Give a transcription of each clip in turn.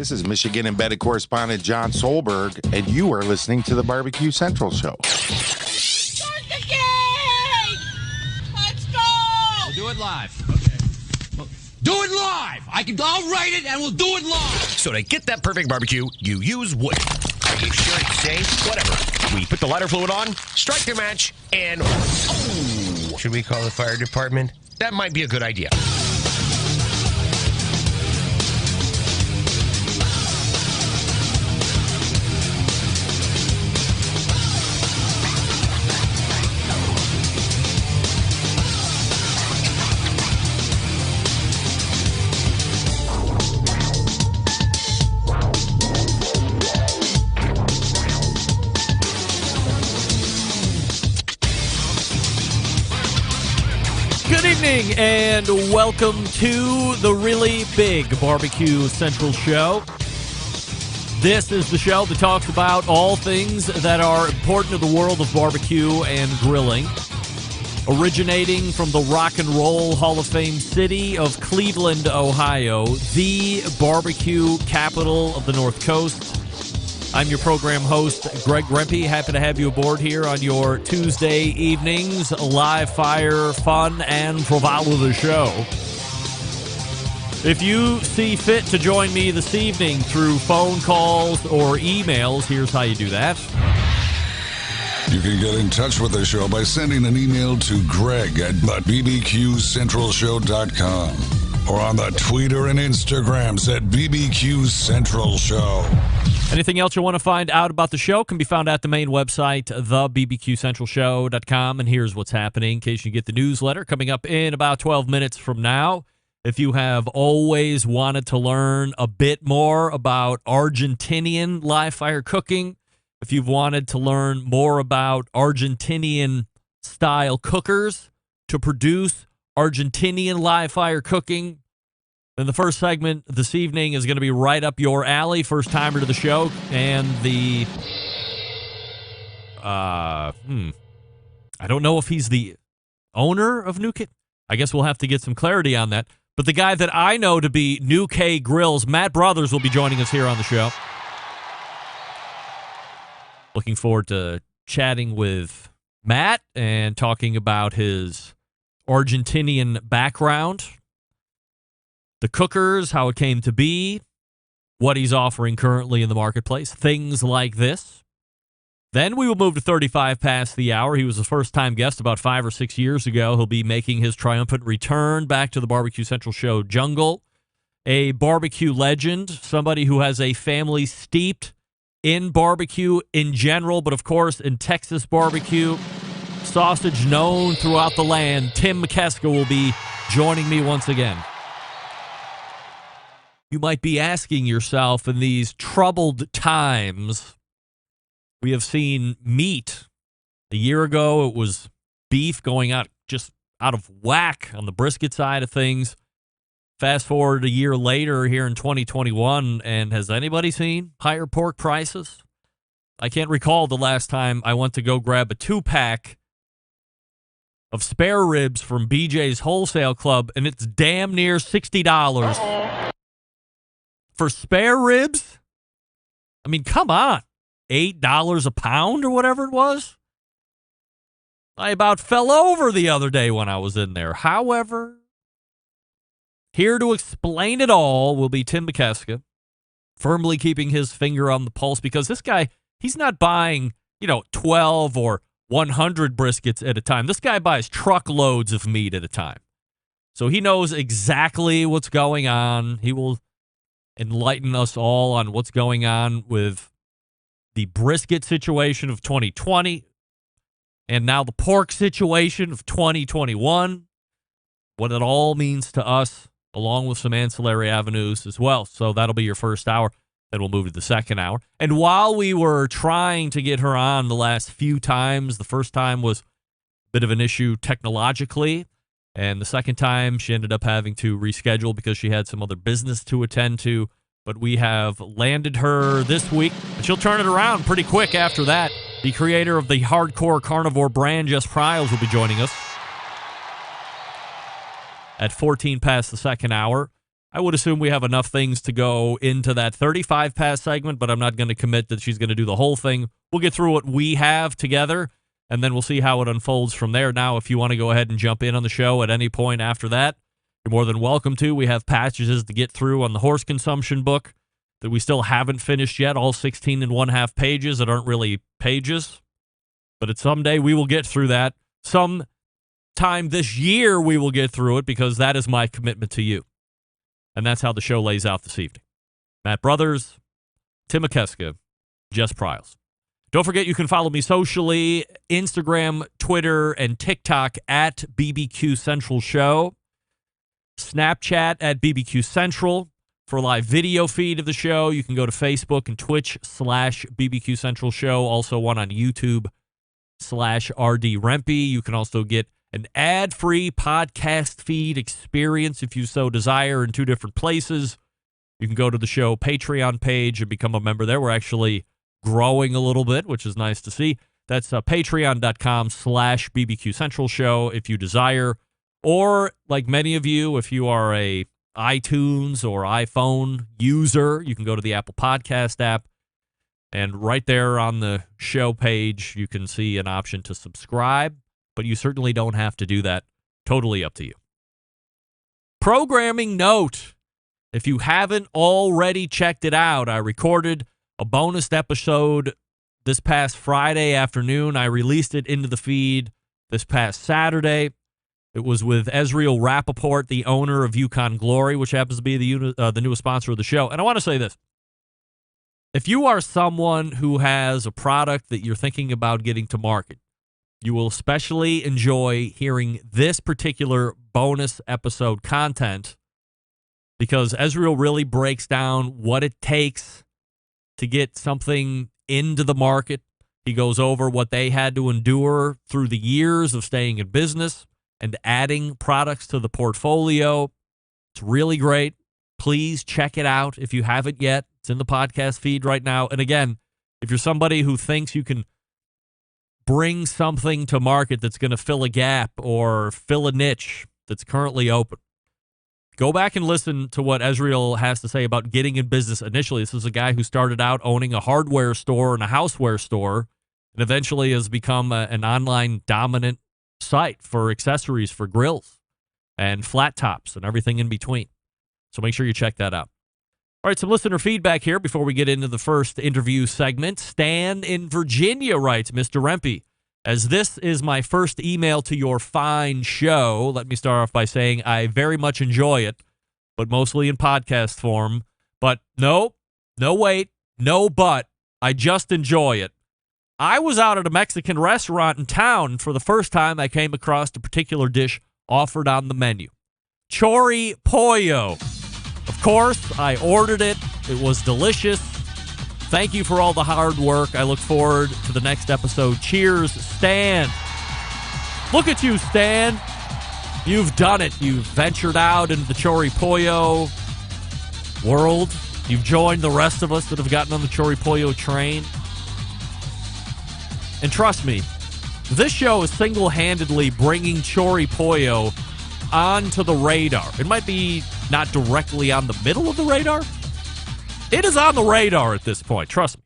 This is Michigan embedded correspondent John Solberg, and you are listening to the BBQ Central Show. Start the game! Let's go! We'll do it live. Okay. Well, do it live! I'll write it and we'll do it live! So to get that perfect barbecue, you use wood. Are you sure it's safe? Whatever. We put the lighter fluid on, strike the match, and... Oh! Should we call the fire department? That might be a good idea. And welcome to the really big BBQ Central Show. This is the show that talks about all things that are important to the world of barbecue and grilling. Originating from the Rock and Roll Hall of Fame city of Cleveland, Ohio, the barbecue capital of the North Coast. I'm your program host, Greg Rempe. Happy to have you aboard here on your Tuesday evenings. Live fire, fun, and bravado of the show. If you see fit to join me this evening through phone calls or emails, here's how you do that. You can get in touch with the show by sending an email to greg@bbqcentralshow.com or on the Twitter and Instagrams at BBQ Central Show. Anything else you want to find out about the show can be found at the main website, thebbqcentralshow.com. And here's what's happening in case you get the newsletter coming up in about 12 minutes from now. If you have always wanted to learn a bit more about Argentinian live fire cooking, if you've wanted to learn more about Argentinian style cookers to produce Argentinian live fire cooking, then the first segment this evening is going to be right up your alley. First timer to the show, and the I don't know if he's the owner of Nuke. I guess we'll have to get some clarity on that. But the guy that I know to be Nuke Grills, Matt Brothers, will be joining us here on the show. Looking forward to chatting with Matt and talking about his Argentinian background, the cookers, how it came to be, what he's offering currently in the marketplace, things like this. Then we will move to 35 past the hour. He was a first-time guest about 5 or 6 years ago. He'll be making his triumphant return back to the BBQ Central Show jungle. A barbecue legend, somebody who has a family steeped in barbecue in general, but of course in Texas barbecue. Sausage known throughout the land. Tim Mikeska will be joining me once again. You might be asking yourself, in these troubled times, we have seen meat. A year ago, it was beef going out of whack on the brisket side of things. Fast forward a year later here in 2021, and has anybody seen higher pork prices? I can't recall the last time I went to go grab a 2-pack of spare ribs from BJ's Wholesale Club, and it's damn near $60. For spare ribs? I mean, come on. $8 a pound or whatever it was? I about fell over the other day when I was in there. However, here to explain it all will be Tim Mikeska, firmly keeping his finger on the pulse, because this guy, he's not buying, 12 or 100 briskets at a time. This guy buys truckloads of meat at a time. So he knows exactly what's going on. He will enlighten us all on what's going on with the brisket situation of 2020 and now the pork situation of 2021, what it all means to us, along with some ancillary avenues as well. So that'll be your first hour. Then we'll move to the second hour. And while we were trying to get her on the last few times, the first time was a bit of an issue technologically, and the second time she ended up having to reschedule because she had some other business to attend to. But we have landed her this week, and she'll turn it around pretty quick after that. The creator of the Hardcore Carnivore brand, Jess Pryles, will be joining us at 14 past the second hour. I would assume we have enough things to go into that 35 pass segment, but I'm not going to commit that she's going to do the whole thing. We'll get through what we have together, and then we'll see how it unfolds from there. Now, if you want to go ahead and jump in on the show at any point after that, you're more than welcome to. We have passages to get through on the horse consumption book that we still haven't finished yet, all 16 and 1/2 pages that aren't really pages. But someday we will get through that. Sometime this year we will get through it, because that is my commitment to you. And that's how the show lays out this evening. Matt Brothers, Tim Mikeska, Jess Pryles. Don't forget you can follow me socially, Instagram, Twitter, and TikTok at BBQ Central Show. Snapchat at BBQ Central. For a live video feed of the show, you can go to Facebook and Twitch/BBQ Central Show. Also one on YouTube/RD Rempe. You can also get an ad-free podcast feed experience if you so desire in 2 different places. You can go to the show Patreon page and become a member there. We're actually growing a little bit, which is nice to see. That's patreon.com/BBQ Central Show if you desire. Or, like many of you, if you are a iTunes or iPhone user, you can go to the Apple Podcast app. And right there on the show page, you can see an option to subscribe. But you certainly don't have to do that. Totally up to you. Programming note. If you haven't already checked it out, I recorded a bonus episode this past Friday afternoon. I released it into the feed this past Saturday. It was with Ezreal Rappaport, the owner of Yukon Glory, which happens to be the newest sponsor of the show. And I want to say this. If you are someone who has a product that you're thinking about getting to market, you will especially enjoy hearing this particular bonus episode content, because Ezreal really breaks down what it takes to get something into the market. He goes over what they had to endure through the years of staying in business and adding products to the portfolio. It's really great. Please check it out if you haven't yet. It's in the podcast feed right now. And again, if you're somebody who thinks you can bring something to market that's going to fill a gap or fill a niche that's currently open, go back and listen to what Ezreal has to say about getting in business initially. This is a guy who started out owning a hardware store and a houseware store and eventually has become an online dominant site for accessories for grills and flat tops and everything in between. So make sure you check that out. All right, some listener feedback here before we get into the first interview segment. Stan in Virginia writes, Mr. Rempe, as this is my first email to your fine show, let me start off by saying I very much enjoy it, but mostly in podcast form. But no wait, no but, I just enjoy it. I was out at a Mexican restaurant in town. For the first time, I came across a particular dish offered on the menu. Chori pollo. Of course, I ordered it. It was delicious. Thank you for all the hard work. I look forward to the next episode. Cheers, Stan. Look at you, Stan. You've done it. You've ventured out into the Chori pollo world. You've joined the rest of us that have gotten on the Chori pollo train. And trust me, this show is single-handedly bringing Chori pollo onto the radar. It might be not directly on the middle of the radar. It is on the radar at this point, trust me.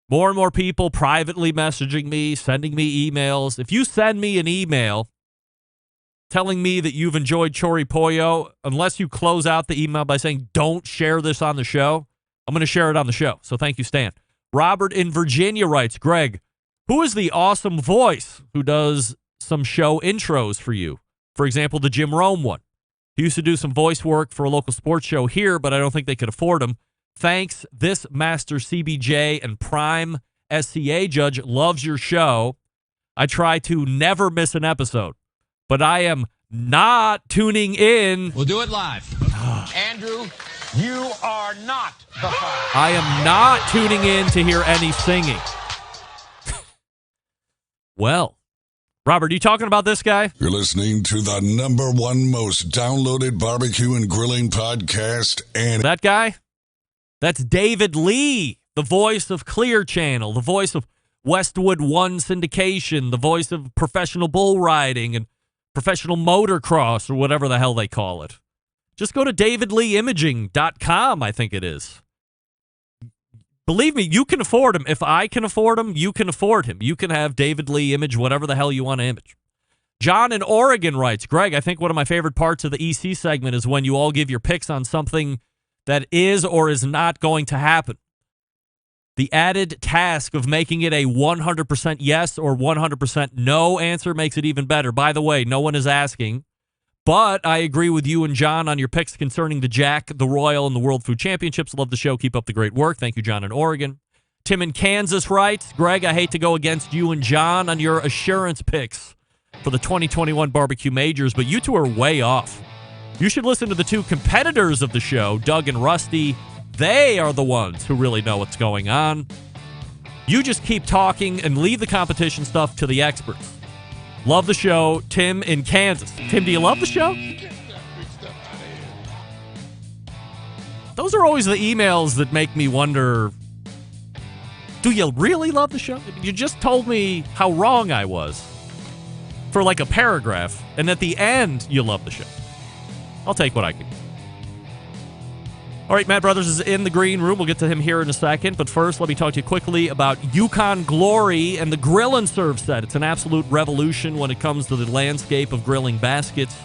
More and more people privately messaging me, sending me emails. If you send me an email telling me that you've enjoyed Chori pollo, unless you close out the email by saying, don't share this on the show, I'm going to share it on the show. So thank you, Stan. Robert in Virginia writes, Greg, who is the awesome voice who does some show intros for you? For example, the Jim Rome one. He used to do some voice work for a local sports show here, but I don't think they could afford him. Thanks, this Master CBJ and Prime SCA judge loves your show. I try to never miss an episode, but I am not tuning in. We'll do it live. Andrew, you are not the father. I am not tuning in to hear any singing. Well, Robert, are you talking about this guy? You're listening to the #1 most downloaded barbecue and grilling podcast, and That guy? That's David Lee, the voice of Clear Channel, the voice of Westwood One syndication, the voice of professional bull riding and professional motocross or whatever the hell they call it. Just go to davidleeimaging.com, I think it is. Believe me, you can afford him. If I can afford him, you can afford him. You can have David Lee image whatever the hell you want to image. John in Oregon writes, Greg, I think one of my favorite parts of the EC segment is when you all give your picks on something that is or is not going to happen. The added task of making it a 100% yes or 100% no answer makes it even better. By the way, no one is asking, but I agree with you and John on your picks concerning the Jack, the Royal, and the World Food Championships. Love the show. Keep up the great work. Thank you, John in Oregon. Tim in Kansas writes, Greg, I hate to go against you and John on your assurance picks for the 2021 barbecue majors, but you two are way off. You should listen to the two competitors of the show, Doug and Rusty. They are the ones who really know what's going on. You just keep talking and leave the competition stuff to the experts. Love the show, Tim in Kansas. Tim, do you love the show? Those are always the emails that make me wonder, do you really love the show? You just told me how wrong I was for like a paragraph, and at the end, you love the show. I'll take what I can. All right, Matt Brothers is in the green room. We'll get to him here in a second. But first, let me talk to you quickly about Yukon Glory and the Grill and Serve set. It's an absolute revolution when it comes to the landscape of grilling baskets.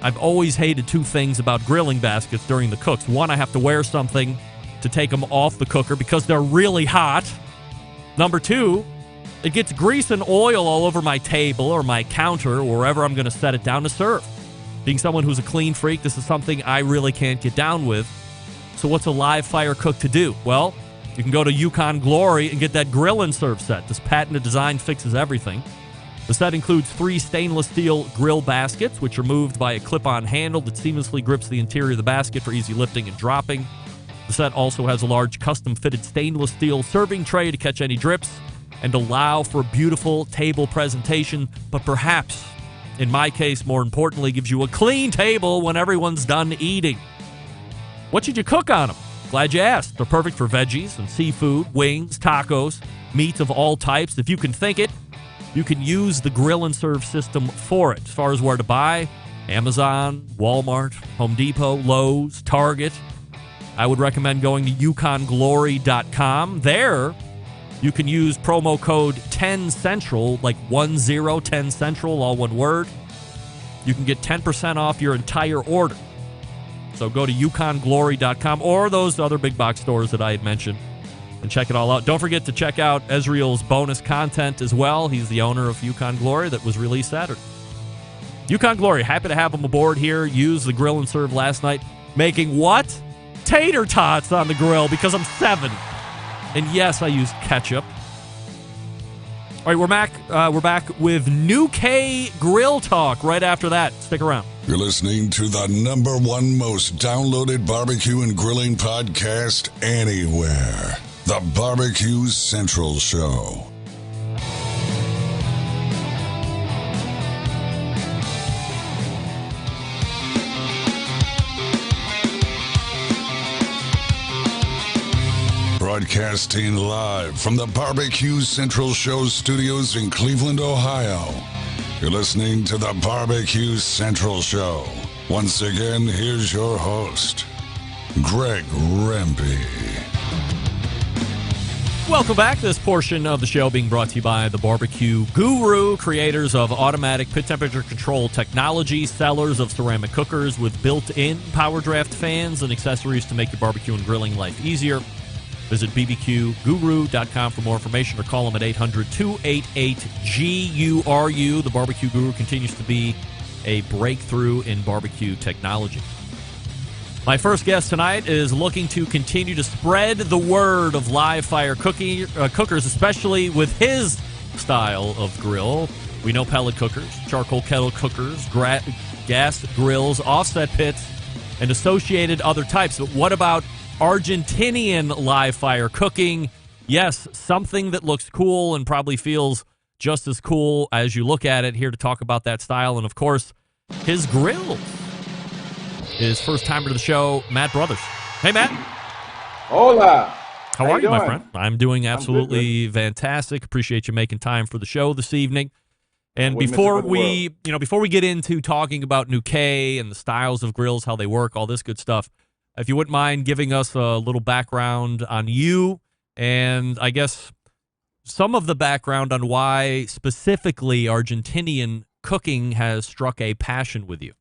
I've always hated two things about grilling baskets during the cooks. One, I have to wear something to take them off the cooker because they're really hot. Number two, it gets grease and oil all over my table or my counter or wherever I'm going to set it down to serve. Being someone who's a clean freak, this is something I really can't get down with. So what's a live fire cook to do? Well, you can go to Yukon Glory and get that grill and serve set. This patented design fixes everything. The set includes 3 stainless steel grill baskets, which are moved by a clip-on handle that seamlessly grips the interior of the basket for easy lifting and dropping. The set also has a large custom-fitted stainless steel serving tray to catch any drips and allow for a beautiful table presentation, but perhaps, in my case, more importantly, gives you a clean table when everyone's done eating. What should you cook on them? Glad you asked. They're perfect for veggies and seafood, wings, tacos, meats of all types. If you can think it, you can use the grill and serve system for it. As far as where to buy, Amazon, Walmart, Home Depot, Lowe's, Target. I would recommend going to yukonglory.com. There, you can use promo code 10CENTRAL, like 10CENTRAL, all one word. You can get 10% off your entire order. So go to yukonglory.com or those other big box stores that I had mentioned and check it all out. Don't forget to check out Ezreal's bonus content as well. He's the owner of Yukon Glory that was released Saturday. Yukon Glory, happy to have him aboard here. Used the grill and serve last night, making what? Tater tots on the grill because I'm 7. And yes, I use ketchup. All right, we're back with Nuke Grill Talk right after that. Stick around. You're listening to the #1 most downloaded barbecue and grilling podcast anywhere. The Barbecue Central Show. Broadcasting live from the Barbecue Central Show studios in Cleveland, Ohio. You're listening to the Barbecue Central Show. Once again, here's your host, Greg Rempe. Welcome back. This portion of the show being brought to you by the Barbecue Guru, creators of automatic pit temperature control technology, sellers of ceramic cookers with built-in power draft fans and accessories to make your barbecue and grilling life easier. Visit bbqguru.com for more information or call them at 800-288-GURU. The Barbecue Guru continues to be a breakthrough in barbecue technology. My first guest tonight is looking to continue to spread the word of live fire cookers, especially with his style of grill. We know pellet cookers, charcoal kettle cookers, gas grills, offset pits, and associated other types. But what about Argentinian live fire cooking? Yes, something that looks cool and probably feels just as cool as you look at it. Here to talk about that style and, of course, his grill is first-timer to the show, Matt Brothers. Hey, Matt. Hola. How are you, my friend? I'm doing absolutely fantastic. Appreciate you making time for the show this evening. And Wouldn't miss it before for the world. before we get into talking about Nuke and the styles of grills, how they work, all this good stuff, if you wouldn't mind giving us a little background on you, and I guess some of the background on why specifically Argentinian cooking has struck a passion with you.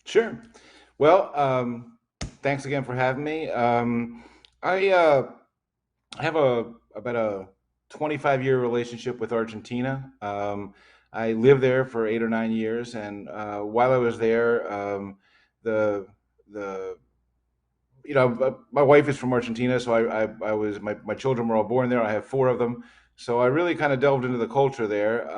Sure. Well, thanks again for having me. I have about a 25-year relationship with Argentina. I lived there for 8 or 9 years, and while I was there, the the my wife is from Argentina, so I was my children were all born there. I have four of them, so I really kind of delved into the culture there,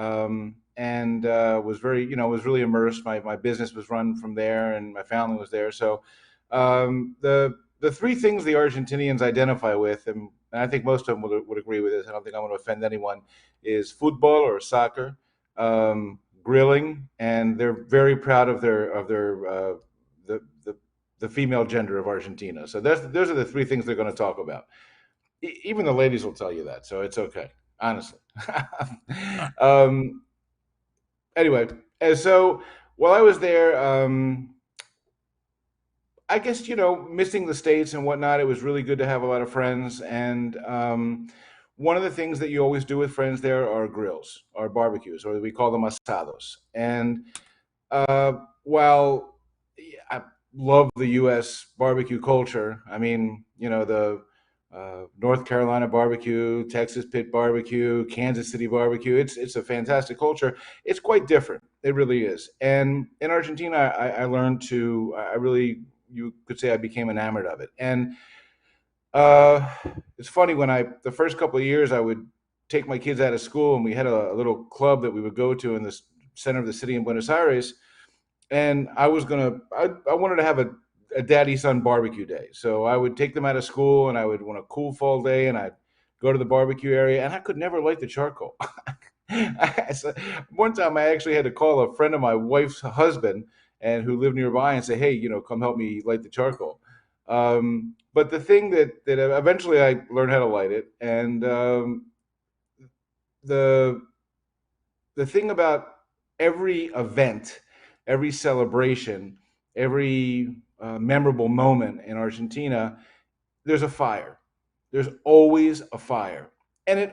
and was very was really immersed. My business was run from there, and my family was there. So the three things the Argentinians identify with, and I think most of them would agree with this. I don't think I'm going to offend anyone. Is football or soccer, grilling, and they're very proud of their the female gender of Argentina. So those are the three things they're going to talk about. Even the ladies will tell you that, so it's okay, honestly. Anyway, and so while I was there, I guess missing the States and whatnot, it was really good to have a lot of friends. And one of the things that you always do with friends there are grills, or barbecues, or we call them asados. And while I love the U.S. barbecue culture, I mean, the North Carolina barbecue, Texas pit barbecue, Kansas City barbecue. It's a fantastic culture. It's quite different. It really is. And in Argentina, I learned to. I really, you could say, I became enamored of it. And it's funny, when the first couple of years, I would take my kids out of school, and we had a little club that we would go to in the center of the city in Buenos Aires. And I wanted to have a daddy-son barbecue day. So I would take them out of school, and I would want a cool fall day, and I'd go to the barbecue area, and I could never light the charcoal. One time I actually had to call a friend of my wife's husband, and who lived nearby, and say, hey, come help me light the charcoal. But the thing that eventually I learned how to light it, and the thing about every event, every celebration, every memorable moment in Argentina, there's a fire. There's always a fire. And I'm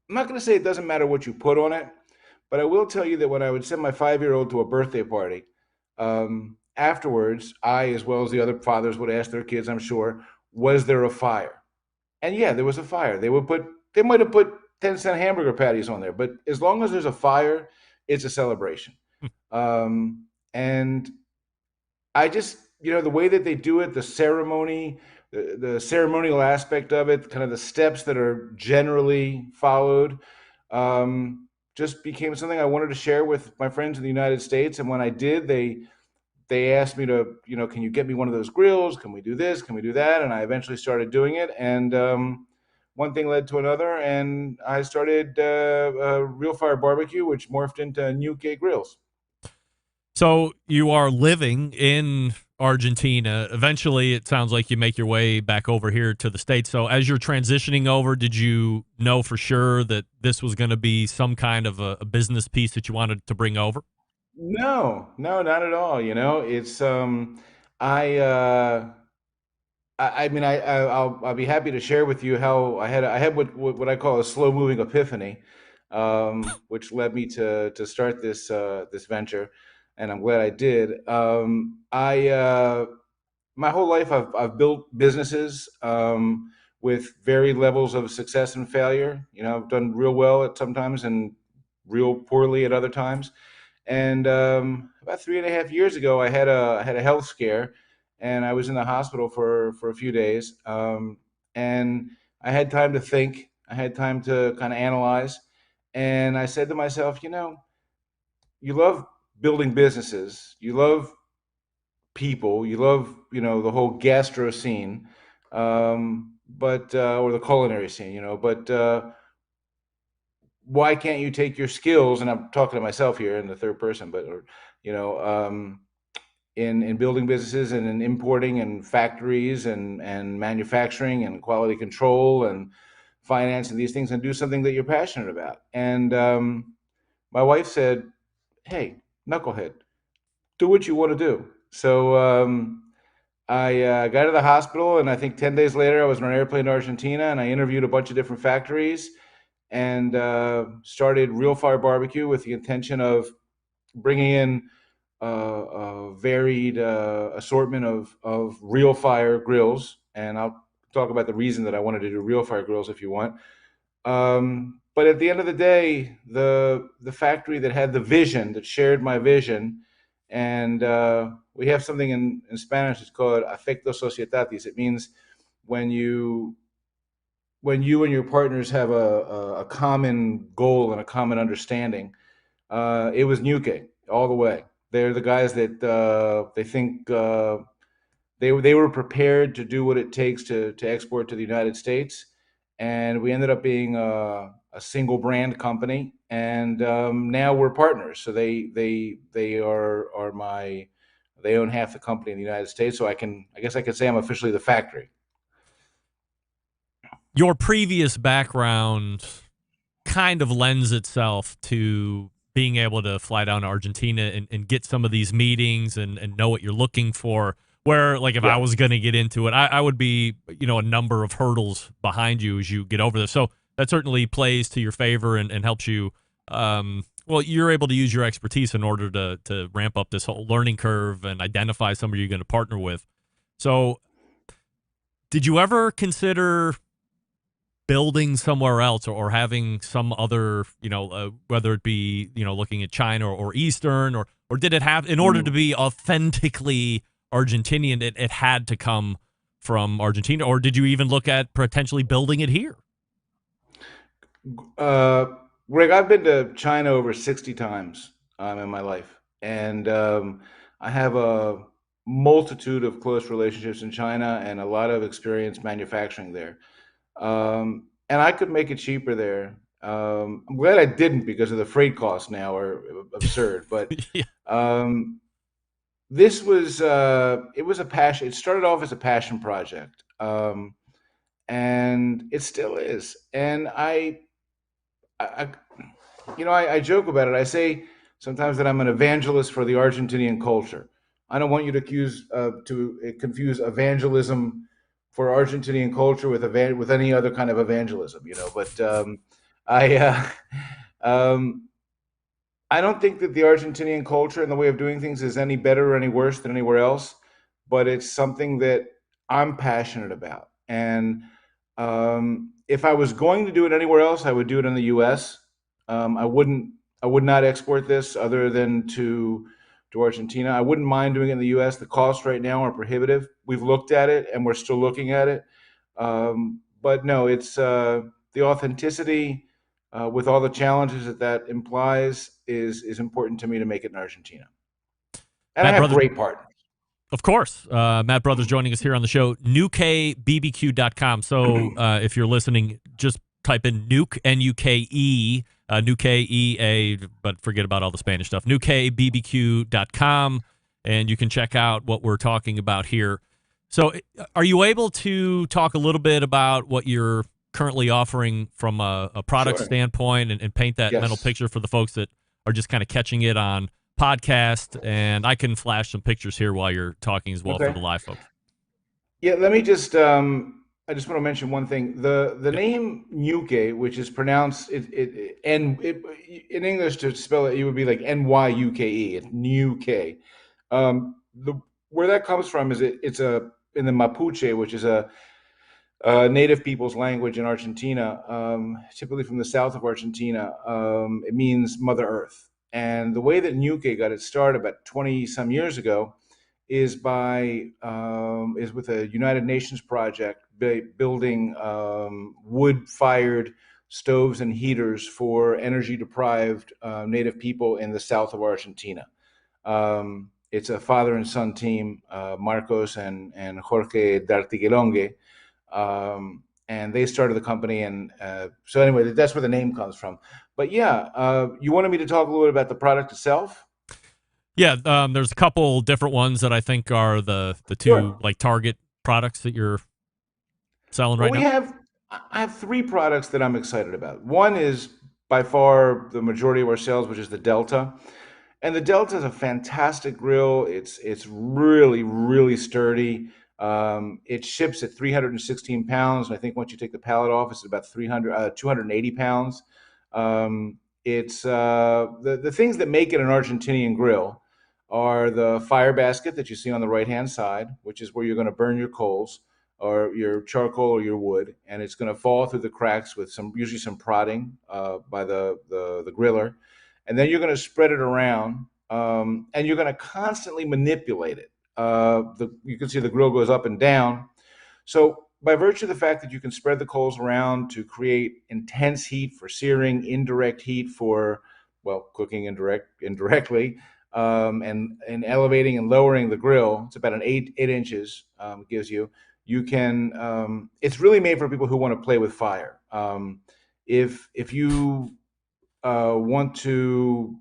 not going to say it doesn't matter what you put on it, but I will tell you that when I would send my 5-year-old to a birthday party, afterwards, I, as well as the other fathers, would ask their kids, I'm sure, was there a fire? And yeah, there was a fire. They might have put 10-cent hamburger patties on there, but as long as there's a fire, it's a celebration. And I just, the way that they do it, the ceremony, the ceremonial aspect of it, kind of the steps that are generally followed, just became something I wanted to share with my friends in the United States. And when I did, they asked me to, can you get me one of those grills? Can we do this? Can we do that? And I eventually started doing it. And one thing led to another, and I started Real Fire Barbecue, which morphed into Nuke Grills. So you are living in Argentina. Eventually, it sounds like you make your way back over here to the States. So as you're transitioning over, did you know for sure that this was going to be some kind of a business piece that you wanted to bring over? No, not at all. It's I'll be happy to share with you how I had what I call a slow moving epiphany, which led me to start this venture, and I'm glad I did. My whole life I've built businesses with varied levels of success and failure. I've done real well at sometimes and real poorly at other times. And about 3.5 years ago, I had a health scare, and I was in the hospital for a few days. And I had time to think. I had time to kind of analyze. And I said to myself, you love building businesses. You love people. You love, the whole gastro scene, but or the culinary scene, but why can't you take your skills? And I'm talking to myself here in the third person, but in building businesses and in importing and factories and manufacturing and quality control and finance and these things, and do something that you're passionate about. And my wife said, "Hey, knucklehead, do what you want to do." So I got to the hospital, and I think 10 days later, I was on an airplane to Argentina, and I interviewed a bunch of different factories and started Real Fire Barbecue with the intention of bringing in a varied assortment of Real Fire grills. And I'll talk about the reason that I wanted to do Real Fire grills if you want. But at the end of the day, the factory that had the vision, that shared my vision, and we have something in Spanish. It's called afecto societatis. It means when you and your partners have a common goal and a common understanding. It was Nuke all the way. They're the guys that they think they were prepared to do what it takes to export to the United States, and we ended up being a single brand company, and now we're partners. So they are my they own half the company in the United States. So I guess I could say I'm officially the factory. Your previous background kind of lends itself to being able to fly down to Argentina and get some of these meetings and know what you're looking for. Where, like, if I was going to get into it, I would be, a number of hurdles behind you as you get over this. So that certainly plays to your favor and helps you. You're able to use your expertise in order to ramp up this whole learning curve and identify somebody you're going to partner with. So did you ever consider building somewhere else or having some other, whether it be, looking at China or Eastern, or did it have, in order to be authentically Argentinian, it had to come from Argentina, or did you even look at potentially building it here? Greg, I've been to China over 60 times in my life, and I have a multitude of close relationships in China and a lot of experience manufacturing there. And I could make it cheaper there. I'm glad I didn't because of the freight costs now are absurd. But this was it was a passion. It started off as a passion project, and it still is. And I joke about it. I say sometimes that I'm an evangelist for the Argentinian culture. I don't want you to confuse evangelism for Argentinian culture with any other kind of evangelism, But I don't think that the Argentinian culture and the way of doing things is any better or any worse than anywhere else, but it's something that I'm passionate about. And if I was going to do it anywhere else, I would do it in the U.S. I would not export this other than to Argentina. I wouldn't mind doing it in the U.S. The costs right now are prohibitive. We've looked at it, and we're still looking at it. But no, it's the authenticity with all the challenges that implies is important to me to make it in Argentina. And I have great partners. Of course. Matt Brothers joining us here on the show, NukeBBQ.com. So if you're listening, just type in Nuke, N-U-K-E, Nuke, E-A, but forget about all the Spanish stuff. NukeBBQ.com, and you can check out what we're talking about here. So are you able to talk a little bit about what you're currently offering from a product standpoint and paint that mental picture for the folks that are just kind of catching it on podcast? And I can flash some pictures here while you're talking as well for the live folks. Yeah, let me just I just want to mention one thing. The name Nuke, which is pronounced in English, to spell it, it would be like N-Y-U-K-E. It's Nuke. Where that comes from is it's in the Mapuche, which is a native people's language in Argentina, typically from the south of Argentina. It means Mother Earth. And the way that Nuke got its start about 20 some years ago is with a United Nations project building wood-fired stoves and heaters for energy-deprived native people in the south of Argentina. It's a father and son team, Marcos and Jorge D'Artiguelongue, and they started the company. And so anyway, that's where the name comes from. But yeah, you wanted me to talk a little bit about the product itself? Yeah, there's a couple different ones that I think are the two like target products that you're selling right now. I have 3 products that I'm excited about. One is by far the majority of our sales, which is the Delta. And the Delta is a fantastic grill. It's really, really sturdy. It ships at 316 pounds. And I think once you take the pallet off, it's about 280 pounds. The things that make it an Argentinian grill are the fire basket that you see on the right-hand side, which is where you're going to burn your coals or your charcoal or your wood, and it's going to fall through the cracks with usually some prodding by the griller. And then you're going to spread it around, and you're going to constantly manipulate it. You can see the grill goes up and down. So by virtue of the fact that you can spread the coals around to create intense heat for searing, indirect heat for, well, cooking indirectly, and elevating and lowering the grill, it's about an 8 inches it gives you. You can, it's really made for people who want to play with fire. If you want to,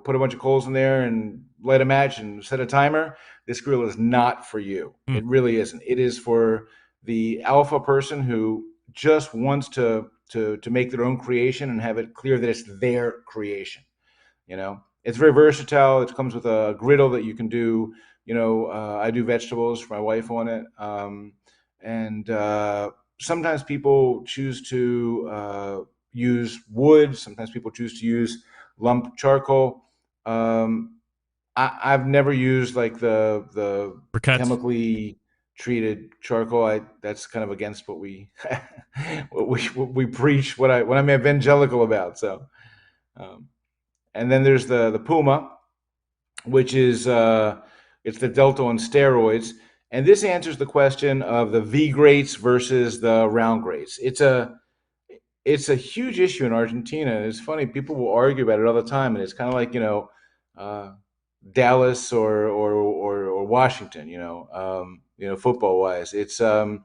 put a bunch of coals in there and light a match and set a timer, this grill is not for you. It really isn't. It is for the alpha person who just wants to make their own creation and have it clear that it's their creation. It's very versatile. It comes with a griddle that you can do. I do vegetables for my wife on it, and sometimes people choose to use wood. Sometimes people choose to use lump charcoal. I've never used like the Briquettes. chemically treated charcoal. That's kind of against what we what we preach, what I'm evangelical about. So, and then there's the Puma, which is it's the Delta on steroids, and this answers the question of the V grates versus the round grates. It's a huge issue in Argentina. And it's funny, people will argue about it all the time, and it's kind of like Dallas or Washington, football wise. It's the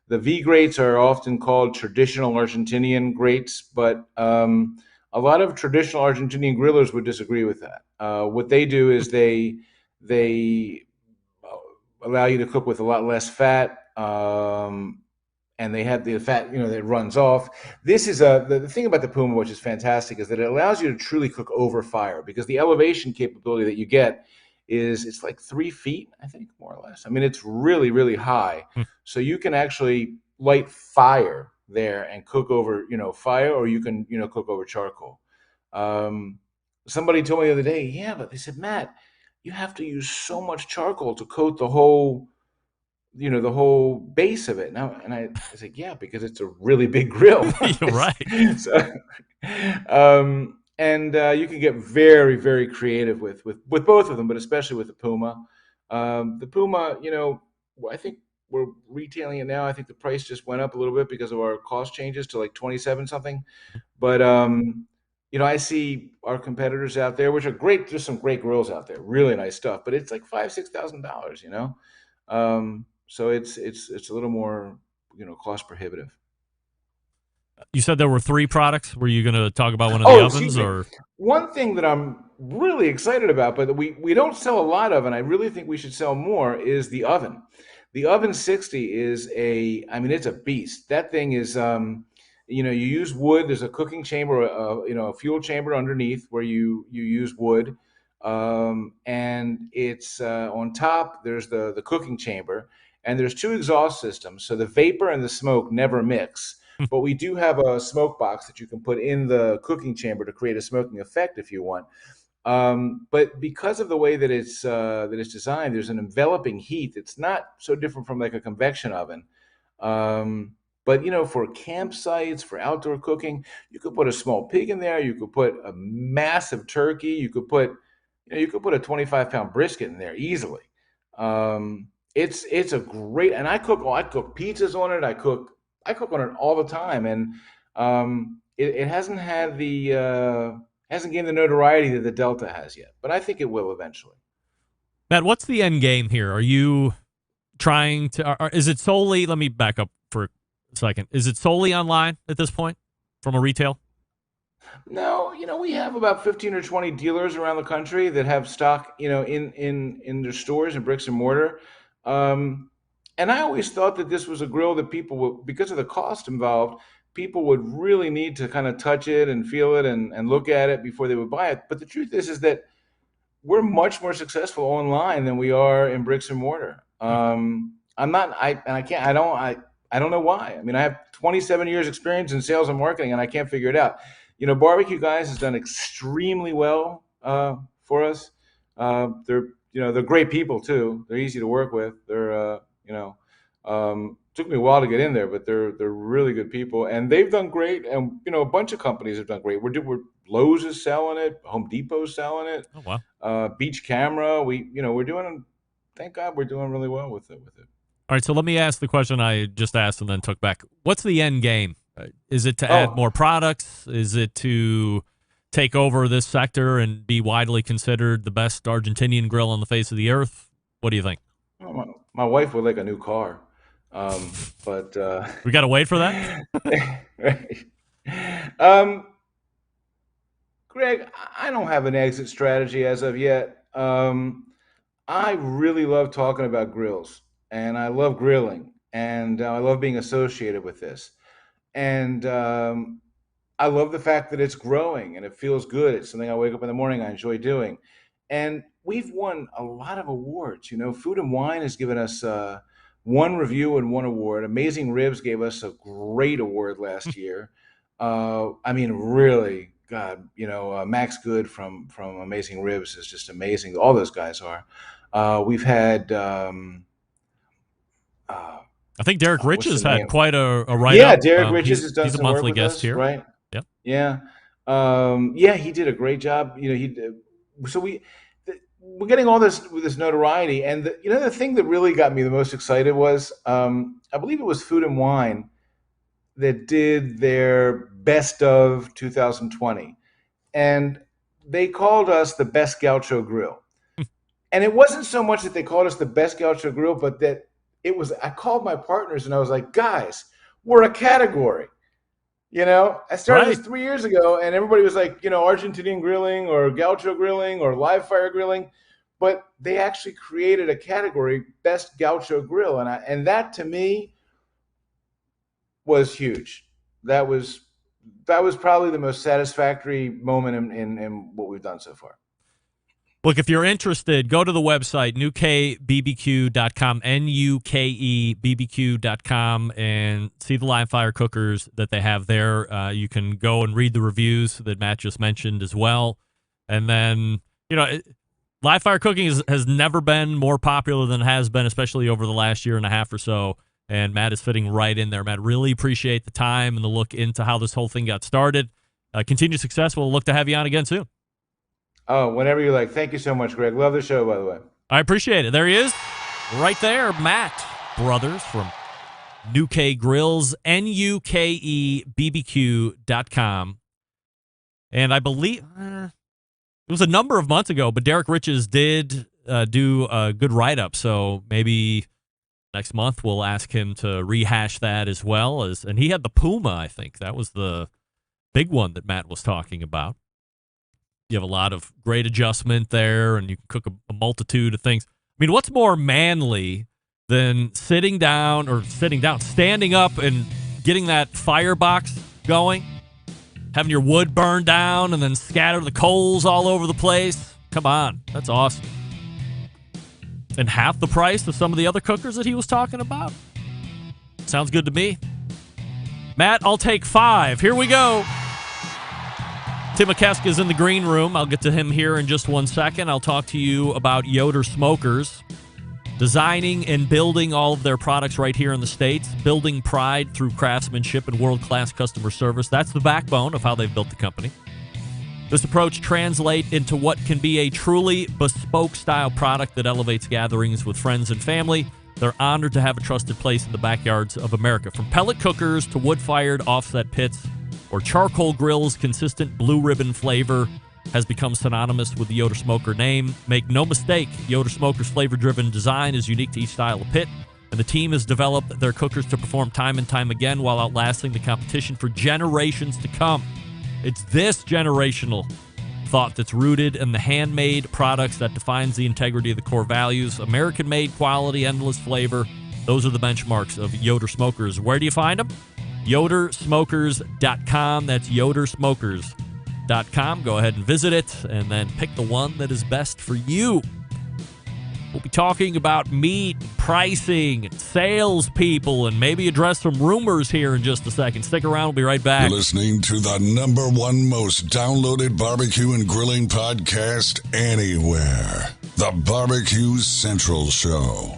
V grates are often called traditional Argentinian grates, but a lot of traditional Argentinian grillers would disagree with that. What they do is they allow you to cook with a lot less fat, and they have the fat, that runs off. This is the thing about the Puma, which is fantastic, is that it allows you to truly cook over fire, because the elevation capability that you get it's like 3 feet, I think, more or less. I mean, it's really, really high. So you can actually light fire there and cook over, fire, or you can, cook over charcoal. Somebody told me the other day, yeah, but they said, Matt, you have to use so much charcoal to coat the whole base of it. And I was like, yeah, because it's a really big grill. You're right. So, you can get very, very creative with both of them, but especially with the Puma. The Puma, I think we're retailing it now. I think the price just went up a little bit because of our cost changes to like 27 something. But I see our competitors out there, which are great. There's some great grills out there, really nice stuff, but it's like $5,000-$6,000, so it's a little more, cost prohibitive. You said there were 3 products. Were you going to talk about one of the ovens, or one thing that I'm really excited about, but we don't sell a lot of, and I really think we should sell more, is the oven. The Oven 60 is it's a beast. That thing is, you use wood. There's a cooking chamber, a fuel chamber underneath where you use wood. And it's on top, there's the cooking chamber, and there's 2 exhaust systems. So the vapor and the smoke never mix. But we do have a smoke box that you can put in the cooking chamber to create a smoking effect if you want. But because of the way that it's designed, there's an enveloping heat that's not so different from like a convection oven. But for campsites, for outdoor cooking, you could put a small pig in there. You could put a massive turkey. You could put a 25-pound brisket in there easily. It's a great, and I cook pizzas on it. I cook on it all the time, and it hasn't had hasn't gained the notoriety that the Delta has yet, but I think it will eventually. Matt, what's the end game here? Are you trying to? Is it solely? Let me back up for a second. Is it solely online at this point, from a retail? No, we have about 15 or 20 dealers around the country that have stock, in their stores and bricks and mortar. And I always thought that this was a grill that people would, because of the cost involved, people would really need to kind of touch it and feel it and look at it before they would buy it. But the truth is that we're much more successful online than we are in bricks and mortar. I don't know why. I mean, I have 27 years experience in sales and marketing, and I can't figure it out. Barbecue Guys has done extremely well for us. They're great people too. They're easy to work with. They're took me a while to get in there, but they're really good people, and they've done great. And a bunch of companies have done great. We're Lowe's is selling it, Home Depot's selling it. Oh wow! Beach Camera. We're doing. Thank God, we're doing really well with it. All right, so let me ask the question I just asked and then took back. What's the end game? Is it to add more products? Is it to take over this sector and be widely considered the best Argentinian grill on the face of the earth? What do you think? My wife would like a new car, but we got to wait for that. Right. Greg, I don't have an exit strategy as of yet. I really love talking about grills, and I love grilling, and I love being associated with this. And I love the fact that it's growing and it feels good. It's something I wake up in the morning, I enjoy doing. And we've won a lot of awards. Food and Wine has given us one review and one award. Amazing Ribs gave us a great award last year. Really, God, Max Good from Amazing Ribs is just amazing. All those guys are. We've had... I think Derek Rich has had quite a write-up. Yeah, Derek Rich has done some work with us. He's a monthly guest here. Right? Yep. Yeah. He did a great job. We're getting all this notoriety, and the thing that really got me the most excited was I believe it was Food and Wine that did their best of 2020, and they called us the best Gaucho grill. And it wasn't so much that they called us the best Gaucho grill, but that I called my partners and I was like, guys, we're a category. I started this 3 years ago, and everybody was like, Argentinian grilling or Gaucho grilling or live fire grilling, but they actually created a category, best Gaucho grill. And that to me was huge. That was probably the most satisfactory moment in what we've done so far. Look, if you're interested, go to the website, nukebbq.com, nukebbq.com, and see the live fire cookers that they have there. You can go and read the reviews that Matt just mentioned as well. And then, live fire cooking has never been more popular than it has been, especially over the last year and a half or so. And Matt is fitting right in there. Matt, really appreciate the time and the look into how this whole thing got started. Continued success. We'll look to have you on again soon. Oh, whenever you like. Thank you so much, Greg. Love the show, by the way. I appreciate it. There he is. Right there, Matt Brothers from Nuke Grills, nukebbq.com. And I believe it was a number of months ago, but Derek Riches did do a good write-up, so maybe next month we'll ask him to rehash that as well. And he had the Puma, I think. That was the big one that Matt was talking about. You have a lot of great adjustment there, and you can cook a multitude of things. I mean, what's more manly than standing up and getting that firebox going, having your wood burned down, and then scatter the coals all over the place? Come on. That's awesome. And half the price of some of the other cookers that he was talking about? Sounds good to me. Matt, I'll take 5. Here we go. Tim Mikeska is in the green room. I'll get to him here in just 1 second. I'll talk to you about Yoder Smokers, designing and building all of their products right here in the States, building pride through craftsmanship and world-class customer service. That's the backbone of how they've built the company. This approach translates into what can be a truly bespoke-style product that elevates gatherings with friends and family. They're honored to have a trusted place in the backyards of America. From pellet cookers to wood-fired offset pits, or charcoal grills, consistent blue ribbon flavor has become synonymous with the Yoder Smoker name. Make no mistake, Yoder Smoker's flavor-driven design is unique to each style of pit, and the team has developed their cookers to perform time and time again while outlasting the competition for generations to come. It's this generational thought that's rooted in the handmade products that defines the integrity of the core values. American-made quality, endless flavor. Those are the benchmarks of Yoder Smokers. Where do you find them? yodersmokers.com. That's yodersmokers.com. Go ahead and visit it and then pick the one that is best for you. We'll be talking about meat, pricing, salespeople, and maybe address some rumors here in just a second. Stick around. We'll be right back. You're listening to the #1 most downloaded barbecue and grilling podcast anywhere. The Barbecue Central Show.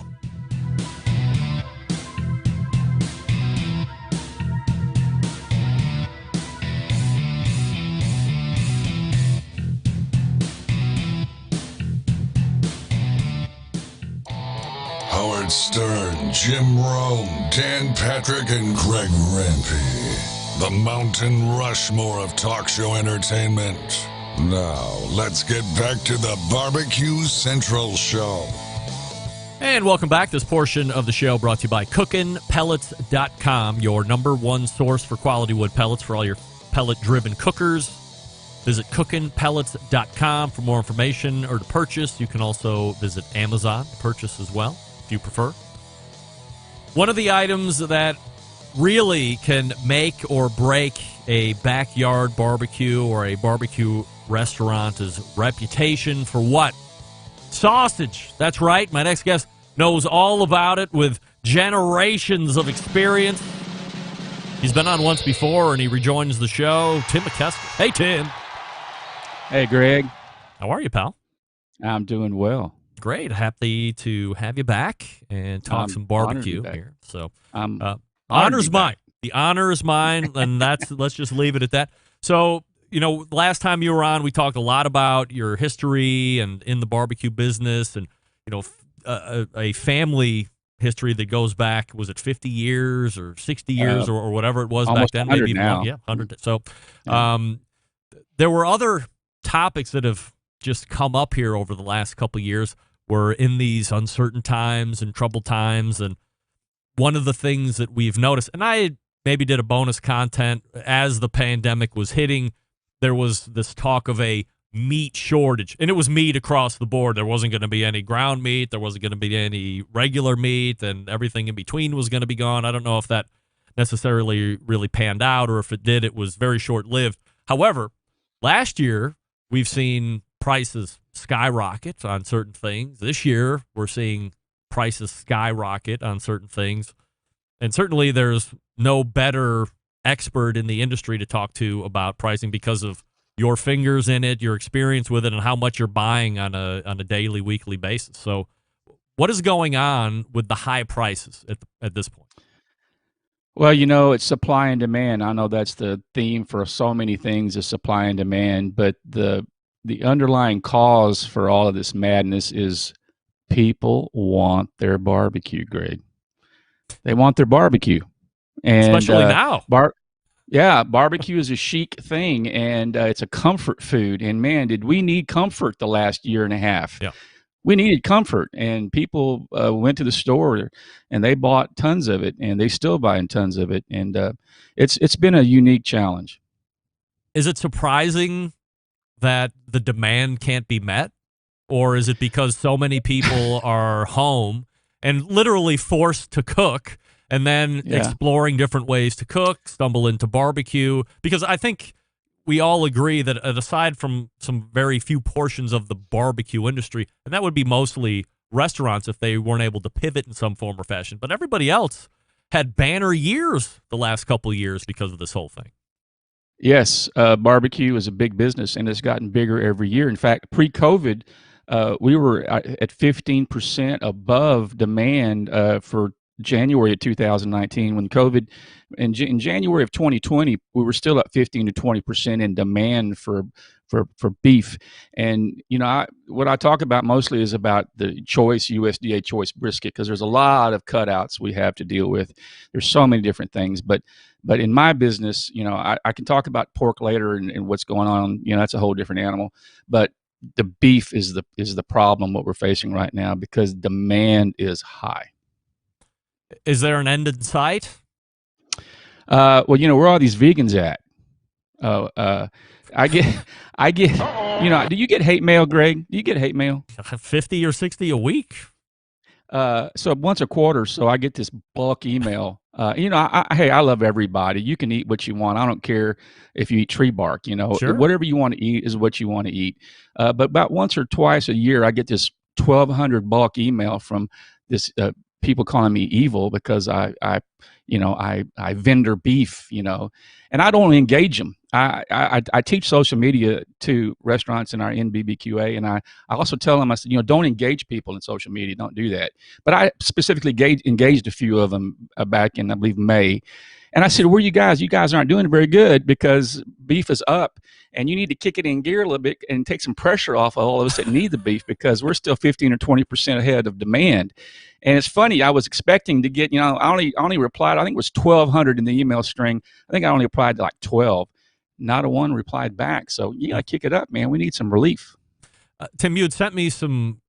Howard Stern, Jim Rome, Dan Patrick, and Greg Rempe. The Mountain Rushmore of talk show entertainment. Now, let's get back to the Barbecue Central Show. And welcome back. This portion of the show brought to you by cookinpellets.com, your #1 source for quality wood pellets for all your pellet-driven cookers. Visit cookinpellets.com for more information or to purchase. You can also visit Amazon to purchase as well, if you prefer. One of the items that really can make or break a backyard barbecue or a barbecue restaurant is reputation for what? Sausage. That's right. My next guest knows all about it with generations of experience. He's been on once before, and he rejoins the show. Tim Mikeska. Hey, Tim. Hey, Greg. How are you, pal? I'm doing well. Great. Happy to have you back and talk some barbecue here. So, honor's mine. The honor is mine, and let's just leave it at that. So, last time you were on, we talked a lot about your history and in the barbecue business, and a family history that goes back. Was it 50 years or 60 years or whatever it was back then? Maybe even now. 100. So, there were other topics that have just come up here over the last couple of years. We're in these uncertain times and troubled times, and one of the things that we've noticed, and I maybe did a bonus content as the pandemic was hitting, there was this talk of a meat shortage, and it was meat across the board. There wasn't going to be any ground meat, there wasn't going to be any regular meat, and everything in between was going to be gone. I don't know if that necessarily really panned out, or if it did, it was very short-lived. However, last year, we've seen prices skyrocket on certain things. This year, we're seeing prices skyrocket on certain things. And certainly there's no better expert in the industry to talk to about pricing because of your fingers in it, your experience with it, and how much you're buying on a daily, weekly basis. So what is going on with the high prices at this point? Well, it's supply and demand. I know that's the theme for so many things is supply and demand, but the underlying cause for all of this madness is people want their barbecue, Greg. They want their barbecue. And, especially now. Barbecue is a chic thing, and it's a comfort food. And, man, did we need comfort the last year and a half. Yeah. We needed comfort, and people went to the store, and they bought tons of it, and they still buying tons of it. And it's been a unique challenge. Is it surprising that the demand can't be met? Or is it because so many people are home and literally forced to cook and then exploring different ways to cook, stumble into barbecue? Because I think we all agree that aside from some very few portions of the barbecue industry, and that would be mostly restaurants if they weren't able to pivot in some form or fashion, but everybody else had banner years the last couple of years because of this whole thing. Yes, barbecue is a big business, and it's gotten bigger every year. In fact, pre-COVID, we were at 15% above demand for January of 2019. When COVID, in January of 2020, we were still at 15 to 20% in demand for beef. And what I talk about mostly is about the USDA choice brisket, because there's a lot of cutouts we have to deal with. There's so many different things, but in my business, I can talk about pork later and what's going on. That's a whole different animal. But the beef is the problem, what we're facing right now, because demand is high. Is there an end in sight? Well, where are all these vegans at? I get, do you get hate mail, Greg? Do you get hate mail? 50 or 60 a week. So once a quarter, so I get this bulk email. Hey, I love everybody. You can eat what you want. I don't care if you eat tree bark. Sure. Whatever you want to eat is what you want to eat. But about once or twice a year, I get this 1,200 bulk email from this people calling me evil because I vendor beef. And I don't engage them. I teach social media to restaurants in our NBBQA, and I also tell them, I said, don't engage people in social media. Don't do that. But I specifically engaged a few of them back in, I believe, May. And I said, where are you guys? You guys aren't doing very good because beef is up, and you need to kick it in gear a little bit and take some pressure off all of us that need the beef because we're still 15 or 20% ahead of demand. And it's funny, I was expecting to get, I only replied, I think it was 1,200 in the email string. I think I only replied to like 12. Not a one replied back. So you got to kick it up, man. We need some relief. Tim, you had sent me some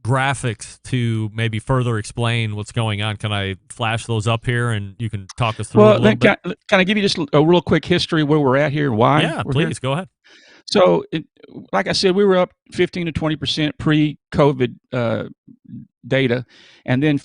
graphics to maybe further explain what's going on. Can I flash those up here and you can talk us through it a little bit? Can I give you just a real quick history where we're at here? Why? Yeah, please go ahead. So, like I said, we were up 15 to 20% pre-COVID data, and then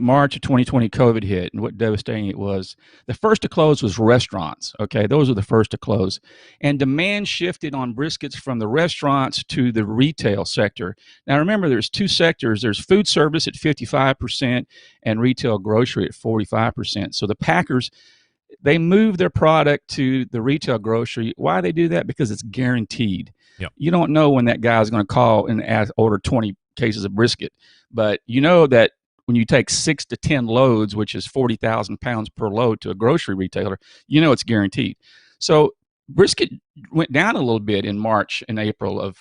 March of 2020, COVID hit, and what devastating it was. The first to close was restaurants. Okay, those were the first to close, and demand shifted on briskets from the restaurants to the retail sector. Now, remember, there's two sectors. There's food service at 55% and retail grocery at 45%. So the packers, they move their product to the retail grocery. Why they do that? Because it's guaranteed. Yep. You don't know when that guy's going to call and order 20 cases of brisket, but you know that when you take 6 to 10 loads, which is 40,000 pounds per load to a grocery retailer, you know it's guaranteed. So brisket went down a little bit in March and April of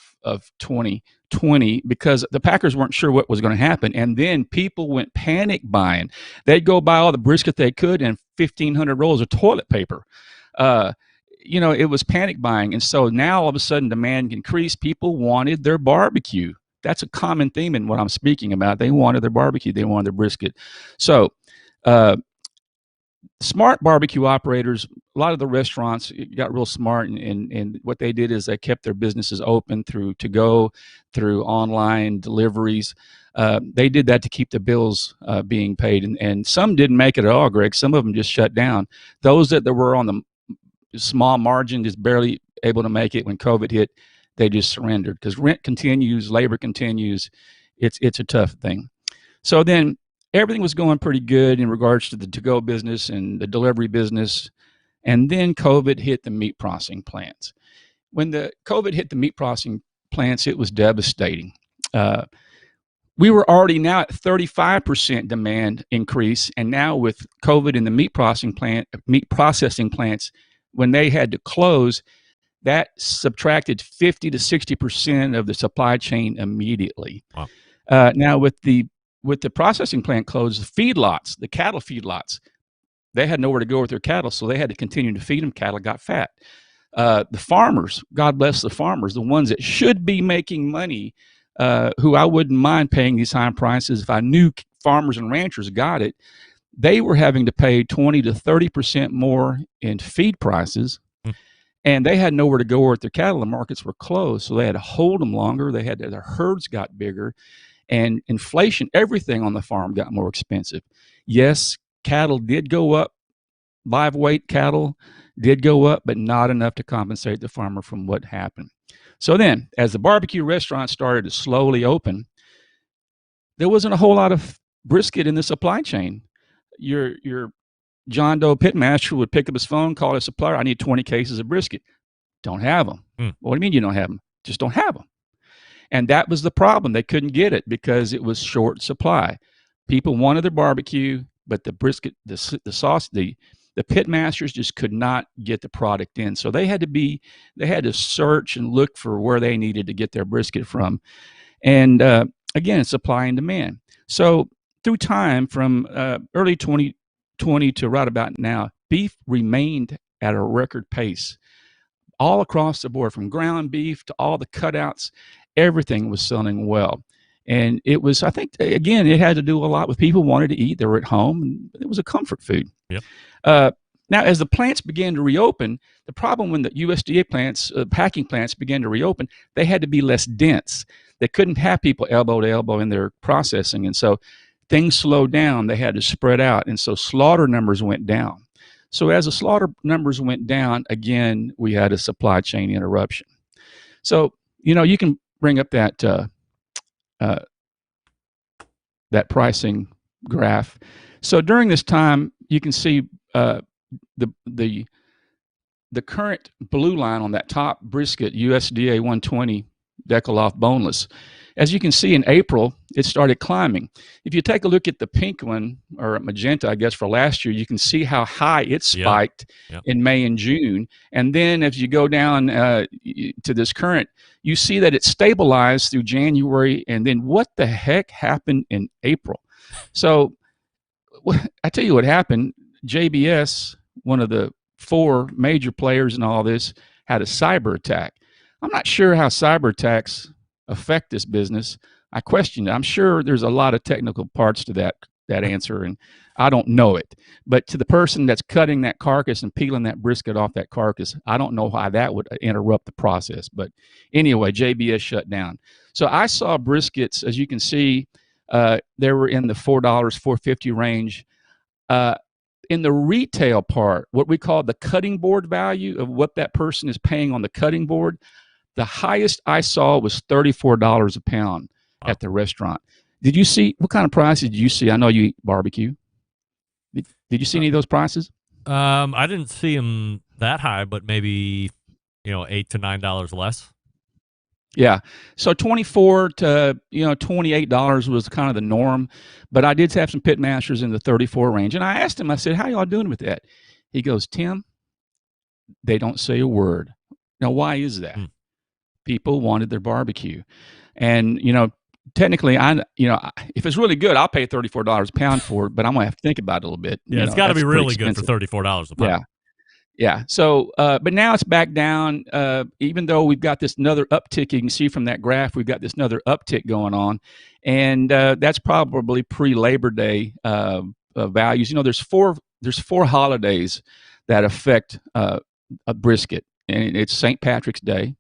2020 because the packers weren't sure what was going to happen. And then people went panic buying. They'd go buy all the brisket they could and 1,500 rolls of toilet paper. It was panic buying. And so now all of a sudden demand increased. People wanted their barbecue. That's a common theme in what I'm speaking about. They wanted their barbecue. They wanted their brisket. So smart barbecue operators, a lot of the restaurants got real smart, and what they did is they kept their businesses open through to-go, through online deliveries. They did that to keep the bills being paid, and some didn't make it at all, Greg. Some of them just shut down. Those that were on the small margin, just barely able to make it when COVID hit, they just surrendered because rent continues, labor continues. It's a tough thing. So then everything was going pretty good in regards to the to-go business and the delivery business. And then COVID hit the meat processing plants. When the COVID hit the meat processing plants, it was devastating. We were already now at 35% demand increase. And now with COVID in the meat processing plants, when they had to close, that subtracted 50 to 60% of the supply chain immediately. Wow. Now with the processing plant closed, the feedlots, the cattle feedlots, they had nowhere to go with their cattle, so they had to continue to feed them. Cattle got fat. The farmers, God bless the farmers, the ones that should be making money, who I wouldn't mind paying these high prices if I knew farmers and ranchers got it, they were having to pay 20 to 30% more in feed prices. And they had nowhere to go with their cattle. The markets were closed, so they had to hold them longer. Their herds got bigger. And inflation, everything on the farm got more expensive. Yes, cattle did go up. Live weight cattle did go up, but not enough to compensate the farmer from what happened. So then, as the barbecue restaurants started to slowly open, there wasn't a whole lot of brisket in the supply chain. Your John Doe pitmaster would pick up his phone, call his supplier, I need 20 cases of brisket. Don't have them. What do you mean you don't have them? Just don't have them. And that was the problem. They couldn't get it because it was short supply. People wanted their barbecue, but the brisket, the sauce, the pitmasters just could not get the product in. So they had to search and look for where they needed to get their brisket from. And again, supply and demand. So through time, from early 2020 to right about now, beef remained at a record pace. All across the board, from ground beef to all the cutouts, everything was selling well. And it was, I think, again, it had to do a lot with people wanted to eat. They were at home, and it was a comfort food. Yep. Now, as the plants began to reopen, the problem when the USDA plants, packing plants began to reopen, they had to be less dense. They couldn't have people elbow to elbow in their processing. And so things slowed down. They had to spread out. And so slaughter numbers went down. So as the slaughter numbers went down, again, we had a supply chain interruption. So, you can bring up that that pricing graph. So during this time, you can see the current blue line on that top brisket, USDA 120 Decaloff boneless. As you can see in April, it started climbing. If you take a look at the pink one, or magenta, I guess, for last year, you can see how high it spiked in May and June. And then as you go down to this current, you see that it stabilized through January. And then what the heck happened in April? So I tell you what happened. JBS, one of the 4 major players in all this, had a cyber attack. I'm not sure how cyber attacks affect this business. I question it. I'm sure there's a lot of technical parts to that answer, and I don't know it. But to the person that's cutting that carcass and peeling that brisket off that carcass, I don't know why that would interrupt the process. But anyway, JBS shut down. So I saw briskets, as you can see, they were in the $4, $4.50 range. In the retail part, what we call the cutting board value of what that person is paying on the cutting board, the highest I saw was $34 a pound at the restaurant. Did you see, what kind of prices did you see? I know you eat barbecue. Did you see any of those prices? I didn't see them that high, but maybe, $8 to $9 less. Yeah. So $24 to, $28 was kind of the norm, but I did have some pit masters in the 34 range. And I asked him, I said, how y'all doing with that? He goes, Tim, they don't say a word. Now, why is that? People wanted their barbecue. And, technically, if it's really good, I'll pay $34 a pound for it, but I'm going to have to think about it a little bit. Yeah, it's got to be really good for $34 a pound. Yeah. So, but now it's back down, even though we've got this another uptick. You can see from that graph, we've got this another uptick going on. And that's probably pre-Labor Day values. There's four holidays that affect a brisket. And it's St. Patrick's Day,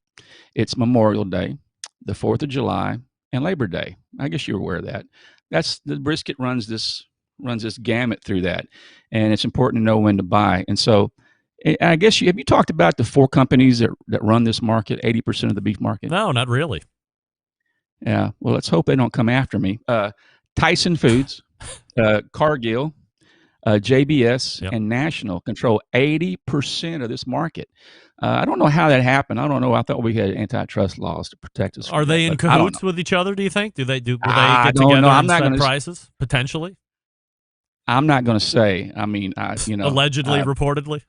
it's Memorial Day, the 4th of July, and Labor Day. I guess you're aware of that. That's the brisket runs this gamut through that. And it's important to know when to buy. And so, I guess have you talked about the 4 companies that run this market, 80% of the beef market? No, not really. Yeah. Well, let's hope they don't come after me. Tyson Foods, Cargill, JBS, and National control 80% of this market. I don't know how that happened. I don't know. I thought we had antitrust laws to protect us. Are they in cahoots with each other, do you think? Will they get together and set prices, potentially? I'm not going to say. I mean, allegedly, reportedly.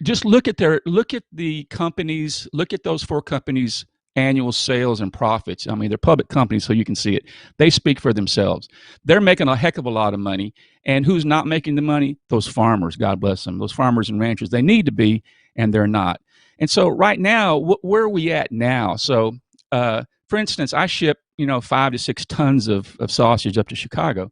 Just look at the companies. Look at those 4 companies' annual sales and profits. I mean, they're public companies, so you can see it. They speak for themselves. They're making a heck of a lot of money, and who's not making the money? Those farmers. God bless them. Those farmers and ranchers. They need to be, and they're not. And so, right now, where are we at now? So, for instance, I ship 5 to 6 tons of sausage up to Chicago.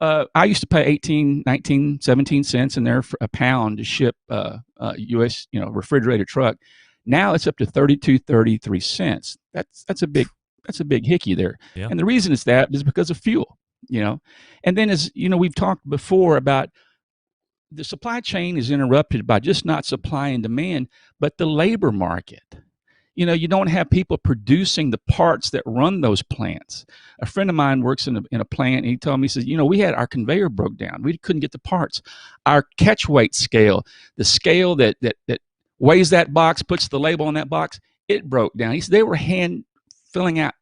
I used to pay 18, 19, 17 cents in there for a pound to ship U.S. Refrigerated truck. Now it's up to 32, 33 cents. That's a big hickey there. Yeah. And the reason it's that is because of fuel. And then as we've talked before about the supply chain is interrupted by just not supply and demand, but the labor market. You don't have people producing the parts that run those plants. A friend of mine works in a plant, and he told me, he says, we had our conveyor broke down. We couldn't get the parts. Our catch weight scale, the scale that weighs that box, puts the label on that box, it broke down. He said they were hand filling out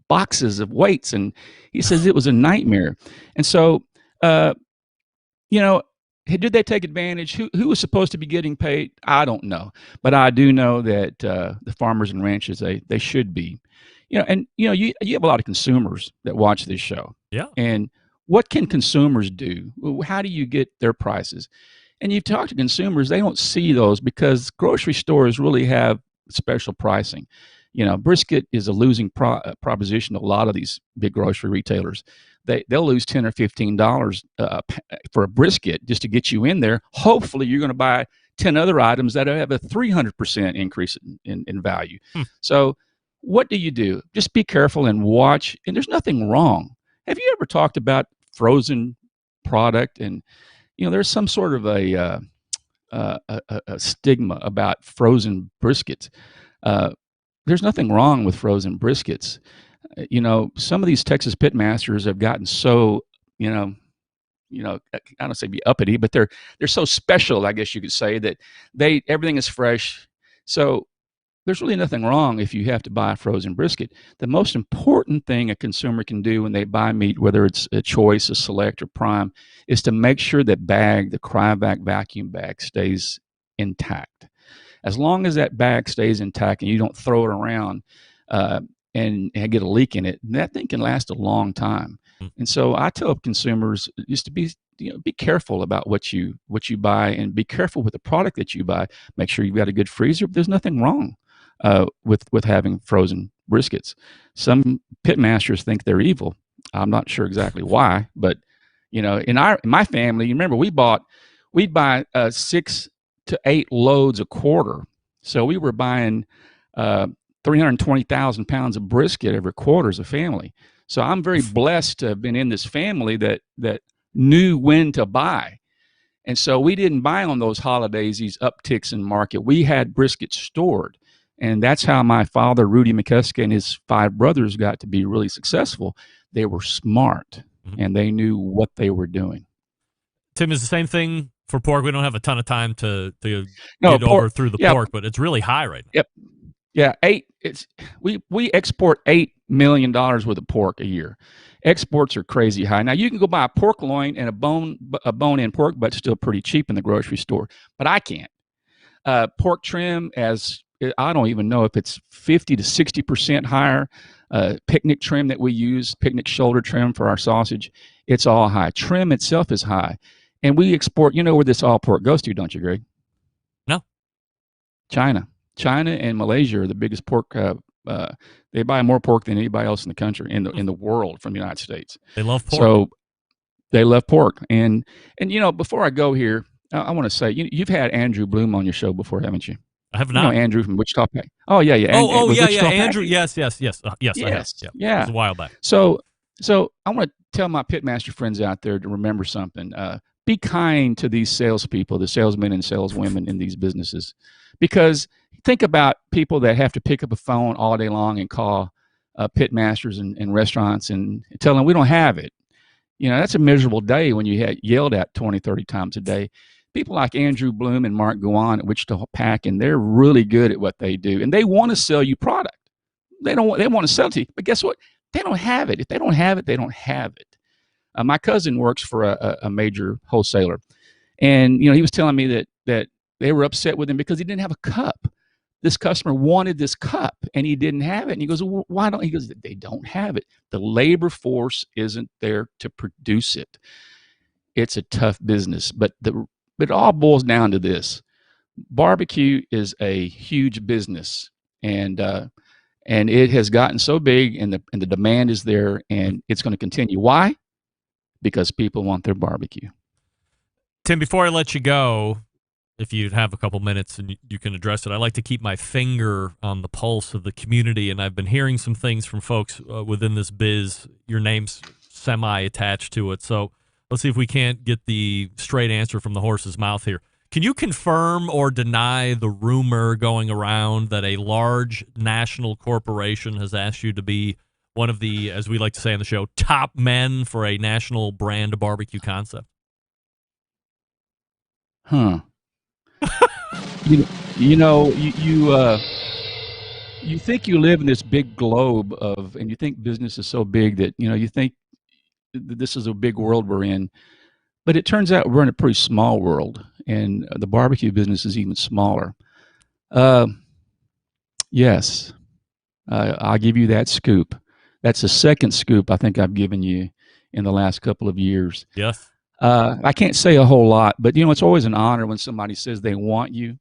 boxes of weights, and he says it was a nightmare. And so, did they take advantage? Who was supposed to be getting paid? I don't know, but I do know that the farmers and ranchers they should be, you have a lot of consumers that watch this show. Yeah. And what can consumers do? How do you get their prices? And you talk to consumers, they don't see those because grocery stores really have special pricing. Brisket is a losing proposition to a lot of these big grocery retailers. they'll lose $10 or $15 for a brisket just to get you in there. Hopefully, you're going to buy 10 other items that have a 300% increase in value. So what do? Just be careful and watch. And there's nothing wrong. Have you ever talked about frozen product? And, there's some sort of a stigma about frozen briskets. There's nothing wrong with frozen briskets. Some of these Texas pitmasters have gotten so, I don't say be uppity, but they're so special, I guess you could say, that everything is fresh. So there's really nothing wrong if you have to buy a frozen brisket. The most important thing a consumer can do when they buy meat, whether it's a Choice, a Select, or Prime, is to make sure that bag, the Cryovac vacuum bag, stays intact. As long as that bag stays intact and you don't throw it around and get a leak in it, that thing can last a long time. And so I tell consumers just to be careful about what you buy, and be careful with the product that you buy. Make sure you've got a good freezer. But there's nothing wrong with having frozen briskets. Some pitmasters think they're evil. I'm not sure exactly why, but in my family, you remember we'd buy 6 to 8 loads a quarter. So we were buying 320,000 pounds of brisket every quarter as a family. So I'm very blessed to have been in this family that knew when to buy. And so we didn't buy on those holidays, these upticks in market. We had brisket stored. And that's how my father, Rudy Mikeska, and his 5 brothers got to be really successful. They were smart, and they knew what they were doing. Tim, is the same thing for pork? We don't have a ton of time to get pork, over through the pork, but it's really high right now. Yep. Yeah, we export $8 million worth of pork a year. Exports are crazy high. Now you can go buy a pork loin and a bone-in pork butt still pretty cheap in the grocery store, but I can't. Pork trim, I don't even know if it's 50 to 60% higher. Picnic trim that we use, picnic shoulder trim for our sausage, it's all high. Trim itself is high, and we export. You know where this all pork goes to, don't you, Greg? No. China and Malaysia are the biggest pork. They buy more pork than anybody else in the country, in the world, from the United States. They love pork. So they love pork. And before I go here, I want to say, you've had Andrew Bloom on your show before, haven't you? I have not. Andrew from Wichita Pack. Oh yeah. Andrew. Yes. I have. Yeah. Yeah. It was a while back. So I want to tell my pitmaster friends out there to remember something. Be kind to these salespeople, the salesmen and saleswomen in these businesses, because think about people that have to pick up a phone all day long and call pitmasters and restaurants and tell them we don't have it. That's a miserable day when you get yelled at 20, 30 times a day. People like Andrew Bloom and Mark Guan at Wichita Pack, and they're really good at what they do, and they want to sell you product. They want to sell it to you, but guess what? They don't have it. If they don't have it, they don't have it. My cousin works for a major wholesaler, and he was telling me that they were upset with him because he didn't have a cup. This customer wanted this cup, and he didn't have it. And he goes, well, why don't? He goes, they don't have it. The labor force isn't there to produce it. It's a tough business, but it all boils down to this: barbecue is a huge business, and it has gotten so big, and the demand is there, and it's going to continue. Why? Because people want their barbecue. Tim, before I let you go, if you have a couple minutes and you can address it, I like to keep my finger on the pulse of the community, and I've been hearing some things from folks within this biz. Your name's semi-attached to it, so let's see if we can't get the straight answer from the horse's mouth here. Can you confirm or deny the rumor going around that a large national corporation has asked you to be one of the, as we like to say on the show, top men for a national brand barbecue concept? Huh. You think you live in this big globe and you think business is so big that, you think this is a big world we're in, but it turns out we're in a pretty small world, and the barbecue business is even smaller. Yes, I'll give you that scoop. That's the second scoop I think I've given you in the last couple of years. Yes. I can't say a whole lot, but it's always an honor when somebody says they want you,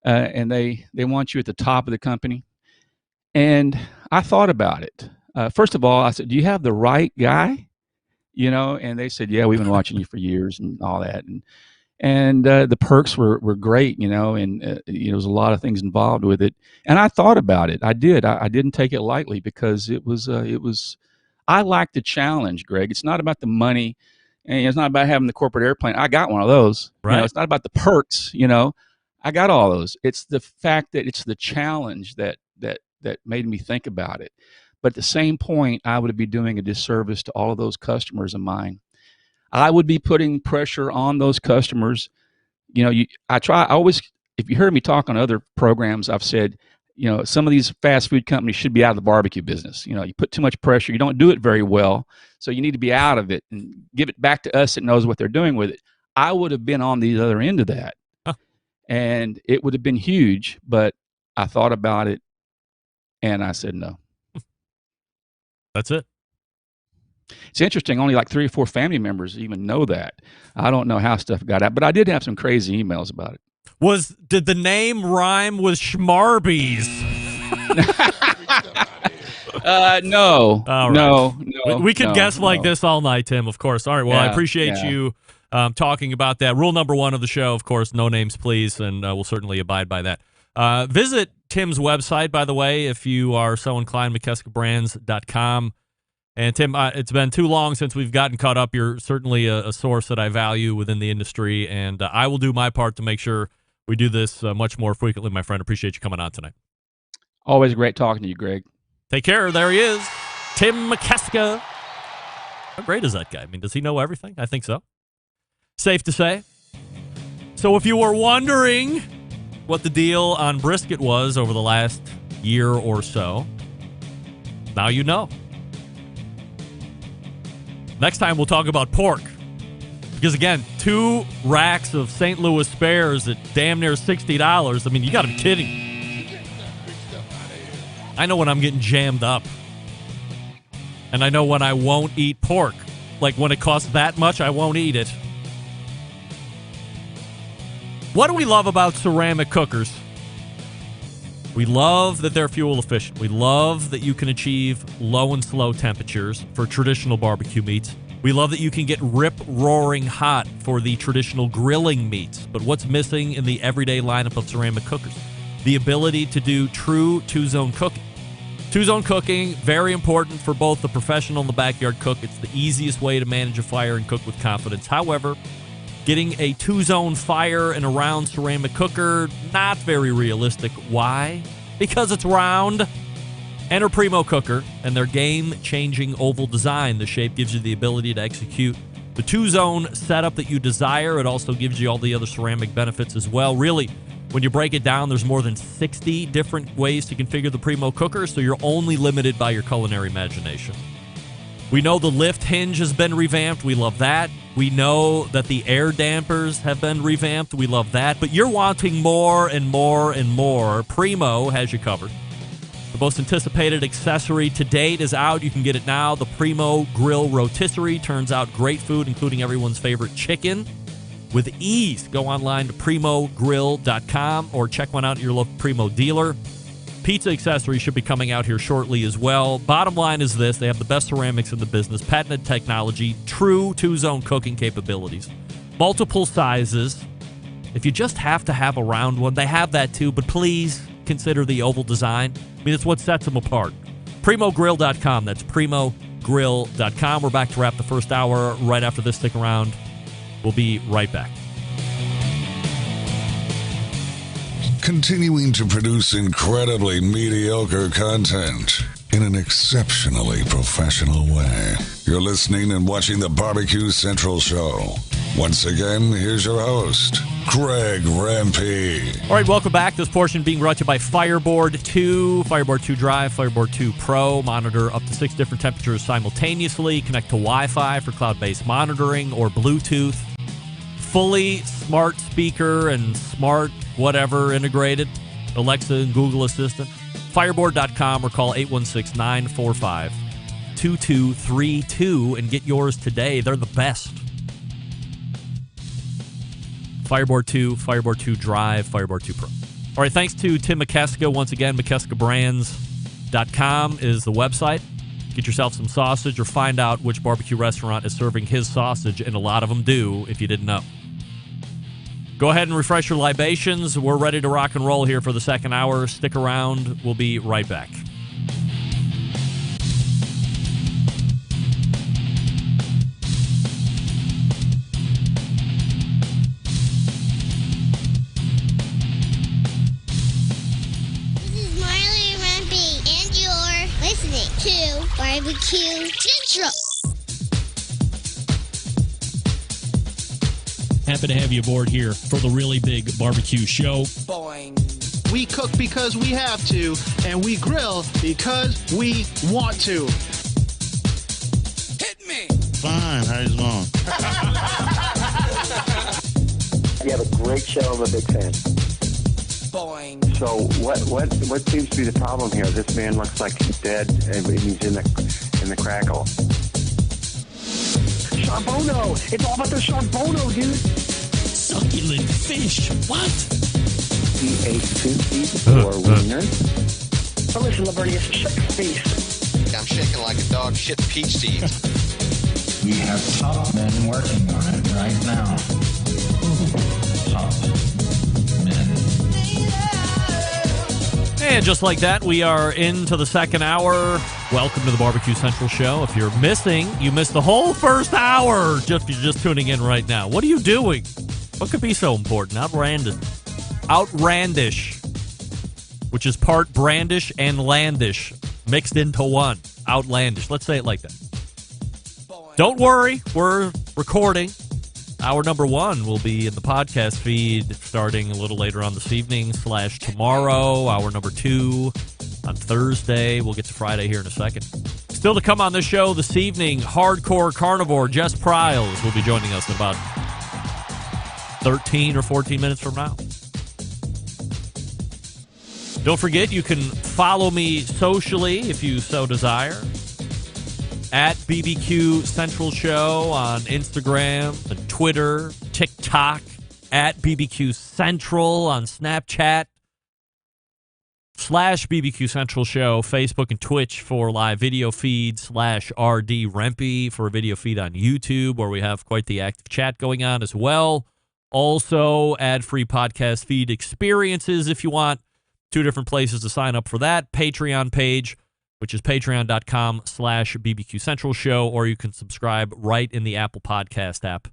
and they want you at the top of the company. And I thought about it. First of all, I said, do you have the right guy? you know, and they said, yeah, we've been watching you for years and all that. And the perks were great, you know, and you know, there was a lot of things involved with it. And I thought about it. I did. I didn't take it lightly because it was, I like the challenge, Greg. It's not about the money, and it's not about having the corporate airplane. I got one of those. Right. You know, it's not about the perks, you know. I got all those. It's the fact that it's the challenge that made me think about it. But at the same point, I would be doing a disservice to all of those customers of mine. I would be putting pressure on those customers. You know, I always, if you heard me talk on other programs, I've said, you know, some of these fast food companies should be out of the barbecue business. You know, you put too much pressure, you don't do it very well. So you need to be out of it and give it back to us that knows what they're doing with it. I would have been on the other end of that. Huh. And it would have been huge, but I thought about it and I said no. That's it. It's interesting. Only like 3 or 4 family members even know that. I don't know how stuff got out, but I did have some crazy emails about it. Did the name rhyme with Schmarbies? No. All right. No. We could guess like this all night, Tim, of course. All right. Well, I appreciate you talking about that. Rule number 1 of the show, of course, no names, please, and we'll certainly abide by that. Visit Tim's website, by the way, if you are so inclined, MikeskaBrands.com. And Tim, it's been too long since we've gotten caught up. You're certainly a source that I value within the industry, and I will do my part to make sure we do this much more frequently, my friend. Appreciate you coming on tonight. Always great talking to you, Greg. Take care. There he is, Tim Mikeska. How great is that guy? I mean, does he know everything? I think so. Safe to say. So if you were wondering what the deal on brisket was over the last year or so, now you know. Next time we'll talk about pork. Because again, 2 racks of St. Louis spares at damn near $60. I mean, you got to be kidding. I know when I'm getting jammed up. And I know when I won't eat pork. Like when it costs that much, I won't eat it. What do we love about ceramic cookers? We love that they're fuel efficient. We love that you can achieve low and slow temperatures for traditional barbecue meats. We love that you can get rip-roaring hot for the traditional grilling meats. But what's missing in the everyday lineup of ceramic cookers? The ability to do true 2-zone cooking. 2-zone cooking, very important for both the professional and the backyard cook. It's the easiest way to manage a fire and cook with confidence. However, getting a 2-zone fire in a round ceramic cooker, not very realistic. Why? Because it's round. Enter Primo Cooker and their game-changing oval design. The shape gives you the ability to execute the 2-zone setup that you desire. It also gives you all the other ceramic benefits as well. Really, when you break it down, there's more than 60 different ways to configure the Primo Cooker, so you're only limited by your culinary imagination. We know the lift hinge has been revamped. We love that. We know that the air dampers have been revamped. We love that. But you're wanting more and more and more. Primo has you covered. The most anticipated accessory to date is out. You can get it now. The Primo Grill Rotisserie turns out great food, including everyone's favorite chicken, with ease. Go online to primogrill.com or check one out at your local Primo dealer. Pizza accessories should be coming out here shortly as well. Bottom line is this. They have the best ceramics in the business, patented technology, true 2-zone cooking capabilities, multiple sizes. If you just have to have a round one, they have that too, but please consider the oval design. I mean, it's what sets them apart. Primogrill.com. That's primogrill.com. We're back to wrap the first hour right after this. Stick around. We'll be right back. Continuing to produce incredibly mediocre content in an exceptionally professional way. You're listening and watching the Barbecue Central Show. Once again, here's your host, Greg Rempe. All right, welcome back. This portion being brought to you by Fireboard 2, Fireboard 2 Drive, Fireboard 2 Pro. Monitor up to 6 different temperatures simultaneously. Connect to Wi-Fi for cloud-based monitoring or Bluetooth. Fully smart speaker and smart whatever integrated. Alexa and Google Assistant. Fireboard.com or call 816-945-2232 and get yours today. They're the best. Fireboard 2, Fireboard 2 Drive, Fireboard 2 Pro. All right, thanks to Tim Mikeska. Once again, MikeskaBrands.com is the website. Get yourself some sausage or find out which barbecue restaurant is serving his sausage, and a lot of them do, if you didn't know. Go ahead and refresh your libations. We're ready to rock and roll here for the second hour. Stick around. We'll be right back. To BBQ Central. Happy to have you aboard here for the really big barbecue show. Boing. We cook because we have to, and we grill because we want to. Hit me. Fine. How's it going? You have a great show. I'm a big fan. Boing. So what seems to be the problem here? This man looks like he's dead, and he's in the crackle. Charbono! It's all about the Charbono, dude. Succulent fish. What? He ate 54 wieners. Oh, listen, Lavernius, shake a face. I'm shaking like a dog shit peach seeds. We have top men working on it right now. Top men. And just like that, we are into the second hour. Welcome to the Barbecue Central Show. If you're missing, you missed the whole first hour. If you're just tuning in right now. What are you doing? What could be so important? Outrandish, which is part brandish and landish mixed into one. Outlandish. Let's say it like that. Don't worry, we're recording. Hour number one will be in the podcast feed starting a little later on this evening / tomorrow. Hour number 2 on Thursday. We'll get to Friday here in a second. Still to come on this show this evening, Hardcore Carnivore, Jess Pryles will be joining us in about 13 or 14 minutes from now. Don't forget, you can follow me socially if you so desire. At BBQ Central Show on Instagram and Twitter, TikTok, at BBQ Central on Snapchat, / BBQ Central Show, Facebook and Twitch for live video feeds, / RD Rempy for a video feed on YouTube, where we have quite the active chat going on as well. Also, ad-free podcast feed experiences if you want. 2 different places to sign up for that. Patreon page, which is patreon.com / BBQ Central Show, or you can subscribe right in the Apple Podcast app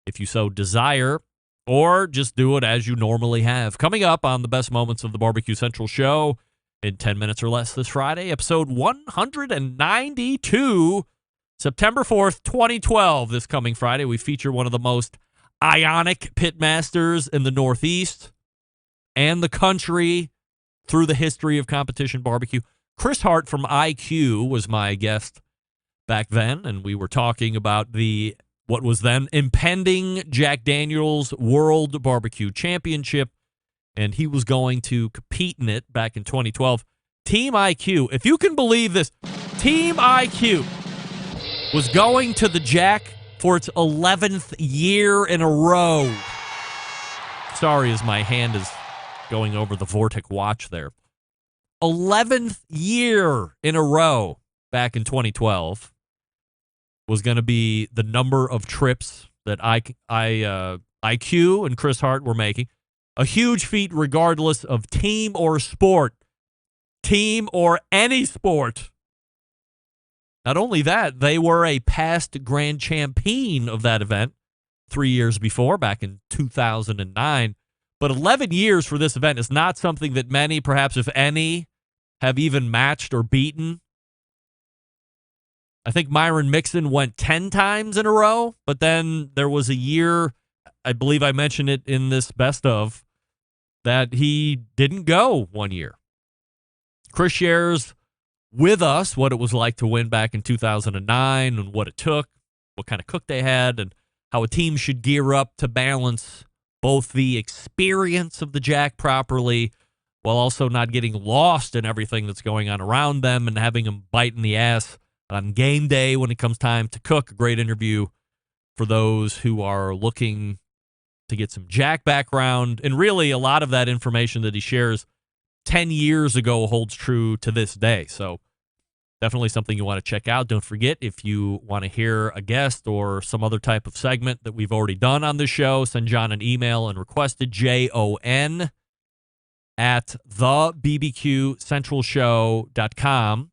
if you so desire, or just do it as you normally have. Coming up on the best moments of the Barbecue Central Show in 10 minutes or less this Friday, episode 192, September 4th, 2012. This coming Friday, we feature one of the most ionic pitmasters in the Northeast and the country through the history of competition barbecue. Chris Hart from IQ was my guest back then, and we were talking about what was then impending Jack Daniel's World Barbecue Championship, and he was going to compete in it back in 2012. Team IQ, if you can believe this, Team IQ was going to the Jack for its 11th year in a row. Sorry as my hand is going over the Vortic watch there. 11th year in a row back in 2012 was going to be the number of trips that IQ and Chris Hart were making. A huge feat regardless of team or sport. Team or any sport. Not only that, they were a past grand champion of that event 3 years before, back in 2009. But 11 years for this event is not something that many, perhaps if any, have even matched or beaten. I think Myron Mixon went 10 times in a row, but then there was a year, I believe I mentioned it in this best of, that he didn't go 1 year. Chris shares with us what it was like to win back in 2009 and what it took, what kind of cook they had, and how a team should gear up to balance both the experience of the Jack properly while also not getting lost in everything that's going on around them and having them bite in the ass on game day when it comes time to cook. A great interview for those who are looking to get some Jack background. And really, a lot of that information that he shares 10 years ago holds true to this day. So Definitely something you want to check out. Don't forget, if you want to hear a guest or some other type of segment that we've already done on the show, send John an email and request it, JON at thebbqcentralshow.com,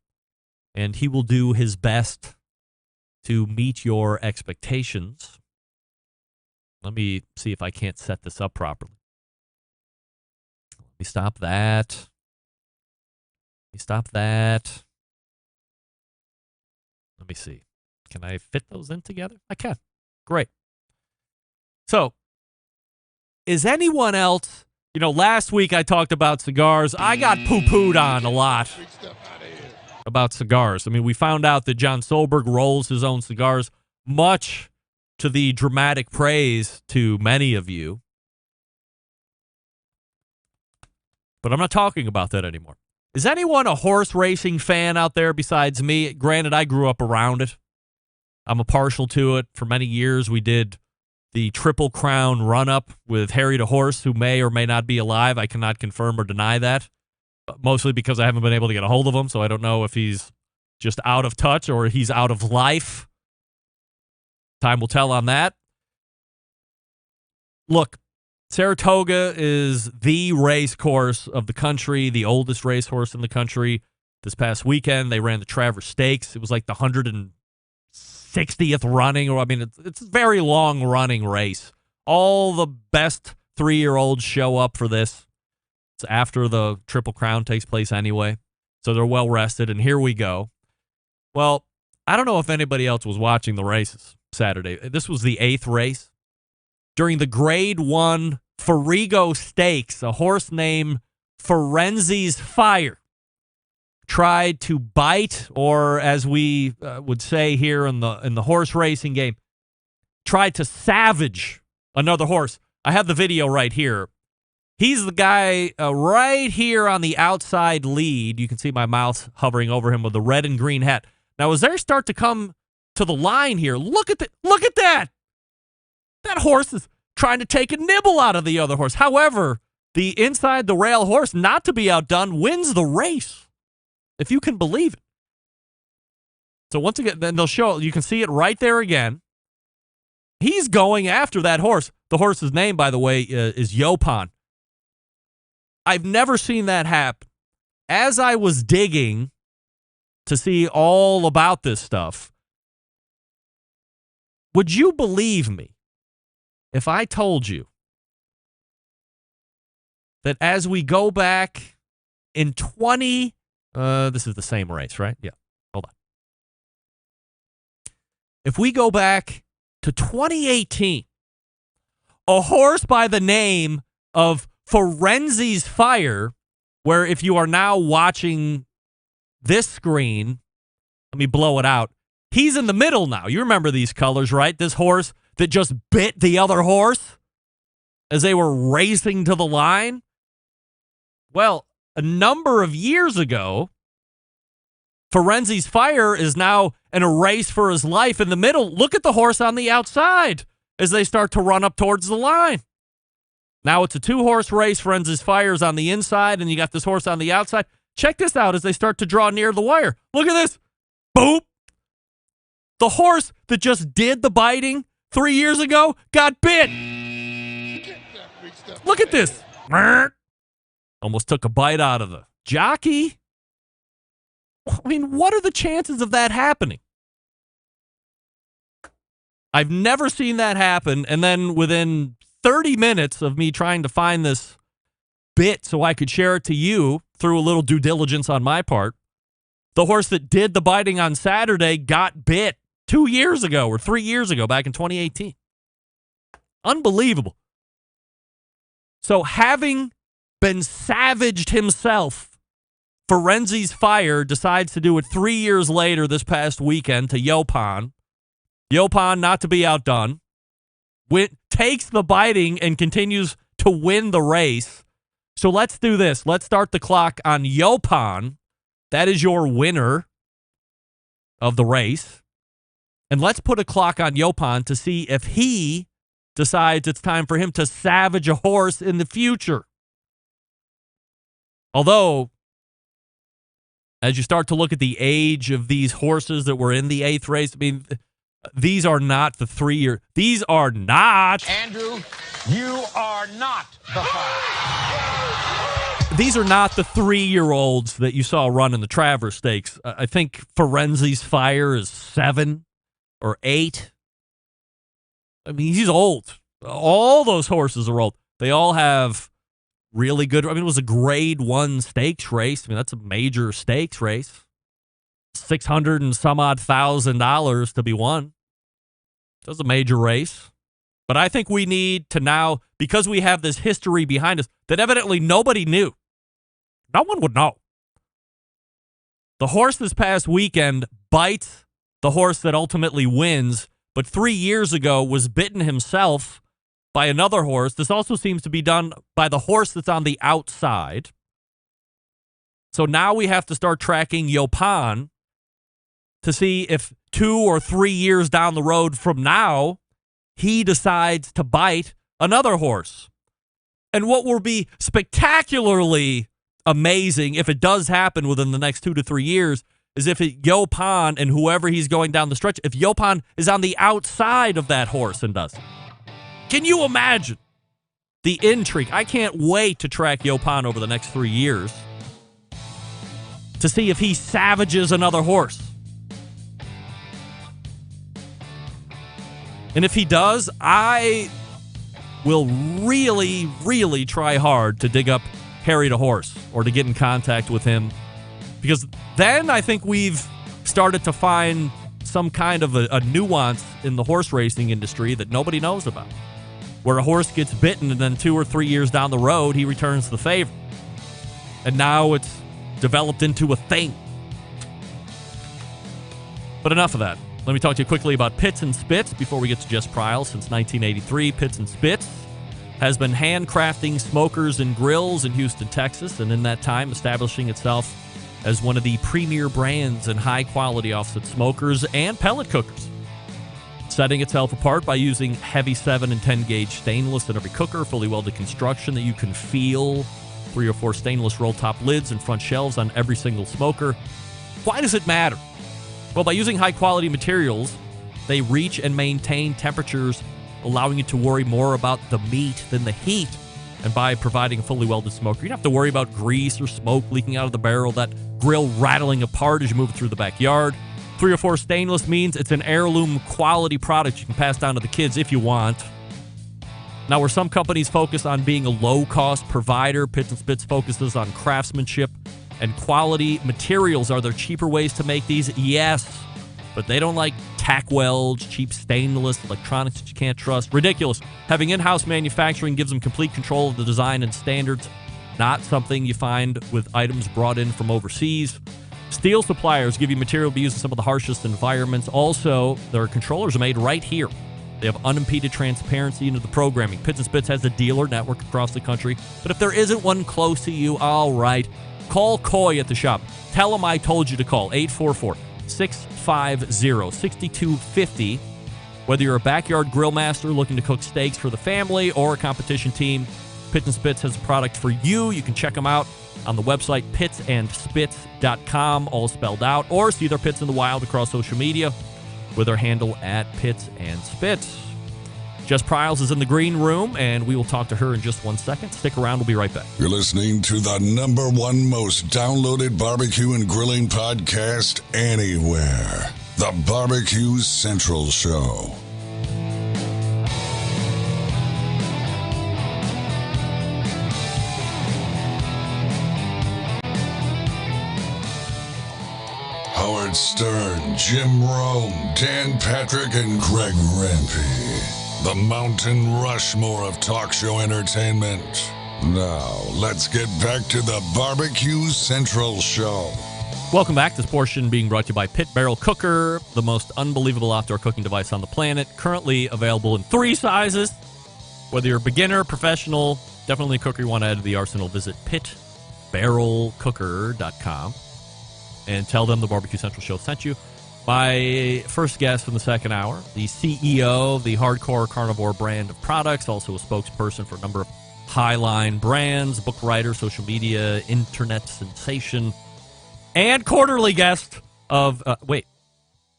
and he will do his best to meet your expectations. Let me see if I can't set this up properly. Let me stop that. Let me see. Can I fit those in together? I can. Great. So, is anyone else, last week I talked about cigars. I got poo-pooed on a lot about cigars. I mean, we found out that John Solberg rolls his own cigars, much to the dramatic praise to many of you. But I'm not talking about that anymore. Is anyone a horse racing fan out there besides me? Granted, I grew up around it. I'm a partial to it. For many years, we did the Triple Crown run-up with Harry the Horse, who may or may not be alive. I cannot confirm or deny that, mostly because I haven't been able to get a hold of him, so I don't know if he's just out of touch or he's out of life. Time will tell on that. Look, Saratoga is the race course of the country, the oldest racehorse in the country. This past weekend, they ran the Travers Stakes. It was like the 160th running, it's a very long running race. All the best 3-year-olds show up for this. It's after the Triple Crown takes place anyway, so they're well rested, and here we go. Well, I don't know if anybody else was watching the races Saturday. This was the 8th race. During the Grade 1 Farigo Stakes, a horse named Ferenzi's Fire tried to bite, or as we would say here in the horse racing game, tried to savage another horse. I have the video right here. He's the guy right here on the outside lead. You can see my mouse hovering over him with the red and green hat. Now, as they start to come to the line here, look at that. That horse is trying to take a nibble out of the other horse. However, the inside the rail horse, not to be outdone, wins the race, if you can believe it. So once again, then they'll show, you can see it right there again. He's going after that horse. The horse's name, by the way, is Yopon. I've never seen that happen. As I was digging to see all about this stuff, would you believe me if I told you that as we go back in this is the same race, right? Yeah, hold on. If we go back to 2018, a horse by the name of Ferenzi's Fire, where if you are now watching this screen, let me blow it out, he's in the middle now. You remember these colors, right? This horse that just bit the other horse as they were racing to the line. Well, a number of years ago, Ferenzi's Fire is now in a race for his life in the middle. Look at the horse on the outside as they start to run up towards the line. Now it's a 2-horse race. Ferenzi's Fire is on the inside, and you got this horse on the outside. Check this out as they start to draw near the wire. Look at this. Boop. The horse that just did the biting 3 years ago got bit. Look at this. Almost took a bite out of the jockey. I mean, what are the chances of that happening? I've never seen that happen. And then within 30 minutes of me trying to find this bit so I could share it to you through a little due diligence on my part, the horse that did the biting on Saturday got bit 2 years ago or 3 years ago, back in 2018. Unbelievable. So having been savaged himself, Ferenzi's Fire decides to do it 3 years later this past weekend to Yopon. Yopon, not to be outdone, takes the biting and continues to win the race. So let's do this. Let's start the clock on Yopon. That is your winner of the race. And let's put a clock on Yopon to see if he decides it's time for him to savage a horse in the future. Although, as you start to look at the age of these horses that were in the 8th race, I mean, these are not the 3-year. These are not. Andrew, you are not the fire. These are not the 3-year-olds that you saw run in the Travers Stakes. I think Ferenzi's Fire is 7 or 8. I mean, he's old. All those horses are old. They all have really good. I mean, it was a grade 1 stakes race. I mean, that's a major stakes race. $600 and some odd $1,000 to be won. That was a major race. But I think we need to now, because we have this history behind us that evidently nobody knew. No one would know. The horse this past weekend bites the horse that ultimately wins, but 3 years ago was bitten himself by another horse. This also seems to be done by the horse that's on the outside. So now we have to start tracking Yopan to see if 2 or 3 years down the road from now, he decides to bite another horse. And what will be spectacularly amazing if it does happen within the next 2 to 3 years is if Yopan and whoever he's going down the stretch, if Yopan is on the outside of that horse and does it. Can you imagine the intrigue? I can't wait to track Yopan over the next 3 years to see if he savages another horse. And if he does, I will really, really try hard to dig up Harry the horse or to get in contact with him. Because then I think we've started to find some kind of a nuance in the horse racing industry that nobody knows about. Where a horse gets bitten and then 2 or 3 years down the road, he returns the favor. And now it's developed into a thing. But enough of that. Let me talk to you quickly about Pits and Spits before we get to Jess Pryles. Since 1983, Pits and Spits has been handcrafting smokers and grills in Houston, Texas, and in that time establishing itself as one of the premier brands in high-quality offset smokers and pellet cookers. Setting itself apart by using heavy 7 and 10 gauge stainless in every cooker, fully welded construction that you can feel, 3 or 4 stainless roll-top lids and front shelves on every single smoker. Why does it matter? Well, by using high-quality materials, they reach and maintain temperatures, allowing you to worry more about the meat than the heat. And by providing a fully welded smoker, you don't have to worry about grease or smoke leaking out of the barrel, that grill rattling apart as you move it through the backyard. 3 or 4 stainless means it's an heirloom quality product you can pass down to the kids if you want. Now, where some companies focus on being a low-cost provider, Pits and Spits focuses on craftsmanship and quality. Materials are there cheaper ways to make these? Yes. But they don't like tack welds, cheap stainless, electronics that you can't trust. Ridiculous. Having in-house manufacturing gives them complete control of the design and standards. Not something you find with items brought in from overseas. Steel suppliers give you material to be used in some of the harshest environments. Also, their controllers are made right here. They have unimpeded transparency into the programming. Pits and Spits has a dealer network across the country. But if there isn't one close to you, all right, call Coy at the shop. Tell them I told you to call. 844-650-6250. Whether you're a backyard grill master looking to cook steaks for the family or a competition team, Pits and Spits has a product for you. You can check them out on the website pitsandspits.com, all spelled out, or see their Pits in the Wild across social media with their handle at Pits and Spits. Jess Pryles is in the green room, and we will talk to her in just 1 second. Stick around. We'll be right back. You're listening to the #1 most downloaded barbecue and grilling podcast anywhere. The Barbecue Central Show. Howard Stern, Jim Rome, Dan Patrick, and Greg Rempe. The Mountain Rushmore of talk show entertainment. Now, let's get back to the Barbecue Central Show. Welcome back. This portion being brought to you by Pit Barrel Cooker, the most unbelievable outdoor cooking device on the planet. Currently available in 3 sizes. Whether you're a beginner, professional, definitely a cooker you want to add to the arsenal, visit pitbarrelcooker.com and tell them the Barbecue Central Show sent you. My first guest in the second hour, the CEO of the Hardcore Carnivore brand of products, also a spokesperson for a number of Highline brands, book writer, social media, internet sensation, and quarterly guest of,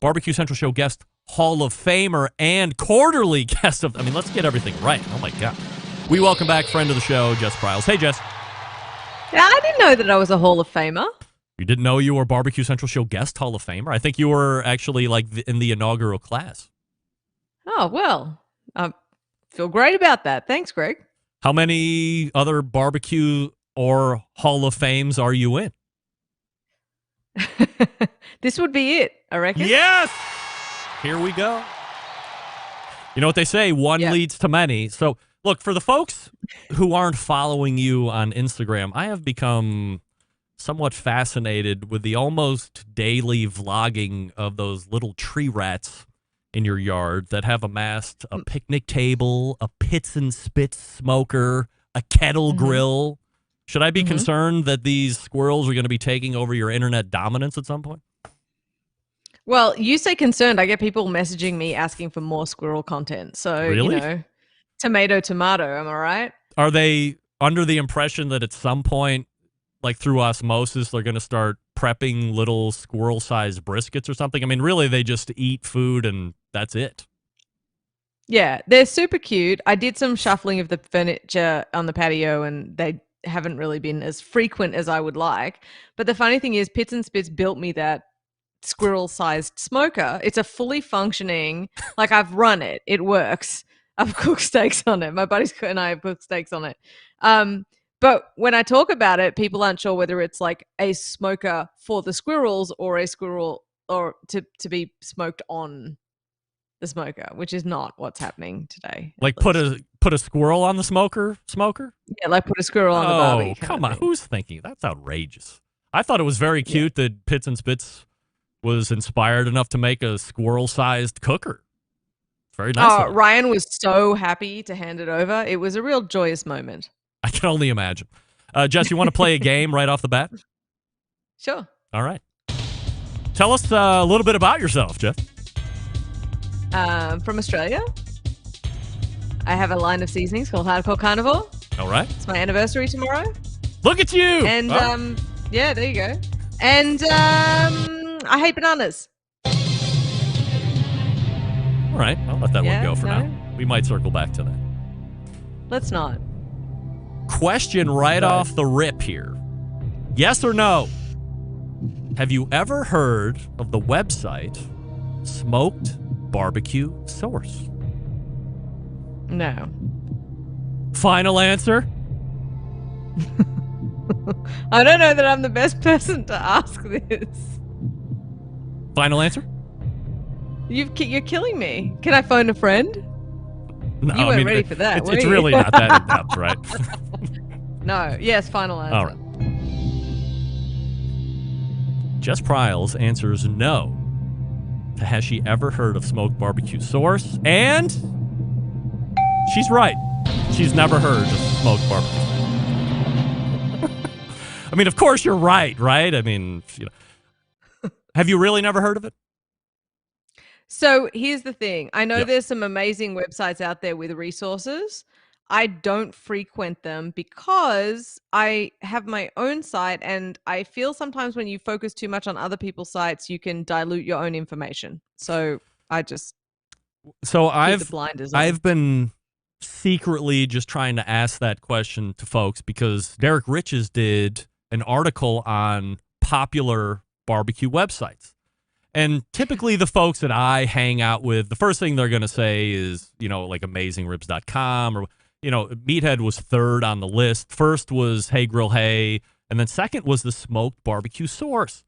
Barbecue Central Show guest, Hall of Famer, and quarterly guest of, let's get everything right. Oh, my God. We welcome back friend of the show, Jess Pryles. Hey, Jess. Yeah, I didn't know that I was a Hall of Famer. You didn't know you were Barbecue Central Show guest Hall of Famer? I think you were actually in the inaugural class. Oh, well, I feel great about that. Thanks, Greg. How many other barbecue or Hall of Fames are you in? This would be it, I reckon. Yes! Here we go. You know what they say, one leads to many. So, look, for the folks who aren't following you on Instagram, I have become somewhat fascinated with the almost daily vlogging of those little tree rats in your yard that have amassed a picnic table, a pits and spits smoker, a kettle grill. Should I be concerned that these squirrels are going to be taking over your internet dominance at some point? Well, you say concerned. I get people messaging me asking for more squirrel content. So, Really? Tomato, am I right? Are they under the impression that at some point, like through osmosis, they're going to start prepping little squirrel-sized briskets or something? Really, they just eat food and that's it. Yeah, they're super cute. I did some shuffling of the furniture on the patio and they haven't really been as frequent as I would like. But the funny thing is, Pits and Spits built me that squirrel-sized smoker. It's a fully functioning, I've run it. It works. I've cooked steaks on it. My buddies and I have cooked steaks on it. But when I talk about it, people aren't sure whether it's like a smoker for the squirrels or a squirrel or to be smoked on the smoker, which is not what's happening today. Like put a squirrel on the smoker? Yeah, like put a squirrel on the barbie. Oh, come on. Who's thinking? That's outrageous. I thought it was very cute that Pits and Spits was inspired enough to make a squirrel-sized cooker. Very nice. Ryan was so happy to hand it over. It was a real joyous moment. I can only imagine. Jess, you want to play a game right off the bat? Sure. All right. Tell us a little bit about yourself, Jeff. From Australia. I have a line of seasonings called Hardcore Carnivore. All right. It's my anniversary tomorrow. Look at you! And, yeah, there you go. And I hate bananas. All right. I'll let that one go for now. We might circle back to that. Let's not. Question right off the rip here. Yes or no? Have you ever heard of the website Smoked Barbecue Source? No. Final answer? I don't know that I'm the best person to ask this. Final answer? You're killing me. Can I phone a friend? No, you weren't ready for that. It's really not that in depth, right? No. Yes, final answer. All right. Jess Pryles answers no. Has she ever heard of Smoked Barbecue Source? And she's right. She's never heard of Smoked Barbecue. Of course you're right? Have you really never heard of it? So here's the thing. I know there's some amazing websites out there with resources. I don't frequent them because I have my own site, and I feel sometimes when you focus too much on other people's sites, you can dilute your own information. So I just keep the blinders on. I've been secretly just trying to ask that question to folks because Derek Riches did an article on popular barbecue websites. And typically the folks that I hang out with, the first thing they're going to say is, like AmazingRibs.com or, Meathead was third on the list. First was Hey Grill Hey, and then second was the Smoked Barbecue Source.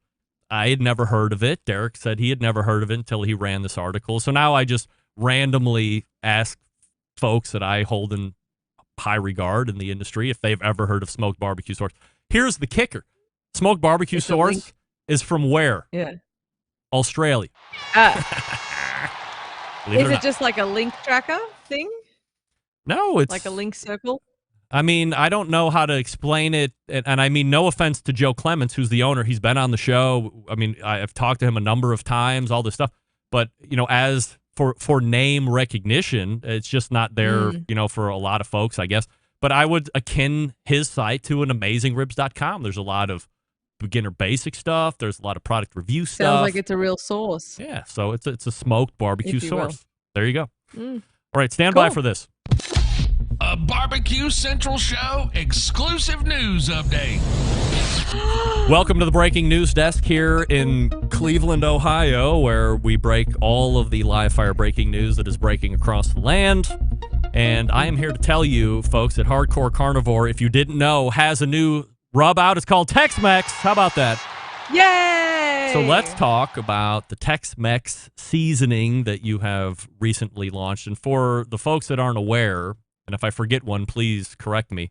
I had never heard of it. Derek said he had never heard of it until he ran this article. So now I just randomly ask folks that I hold in high regard in the industry if they've ever heard of Smoked Barbecue Source. Here's the kicker. Smoked Barbecue Source is from where? Yeah. Australia. Is it just like a link tracker thing? No, it's like a link circle. I don't know how to explain it. And I mean, no offense to Joe Clements, who's the owner. He's been on the show. I've talked to him a number of times, all this stuff. But, as for name recognition, it's just not there, for a lot of folks, I guess. But I would akin his site to an AmazingRibs.com. There's a lot of beginner basic stuff. There's a lot of product review stuff. Sounds like it's a real source. Yeah, so it's a smoked barbecue If you will. source. There you go. Mm. All right, stand by Cool. for this. A Barbecue Central Show exclusive news update. Welcome to the breaking news desk here in Cleveland, Ohio, where we break all of the live fire breaking news that is breaking across the land. And I am here to tell you, folks, that Hardcore Carnivore, if you didn't know, has a new rub out. It's called Tex-Mex. How about that? Yay! So let's talk about the Tex-Mex seasoning that you have recently launched. And for the folks that aren't aware, and if I forget one, please correct me,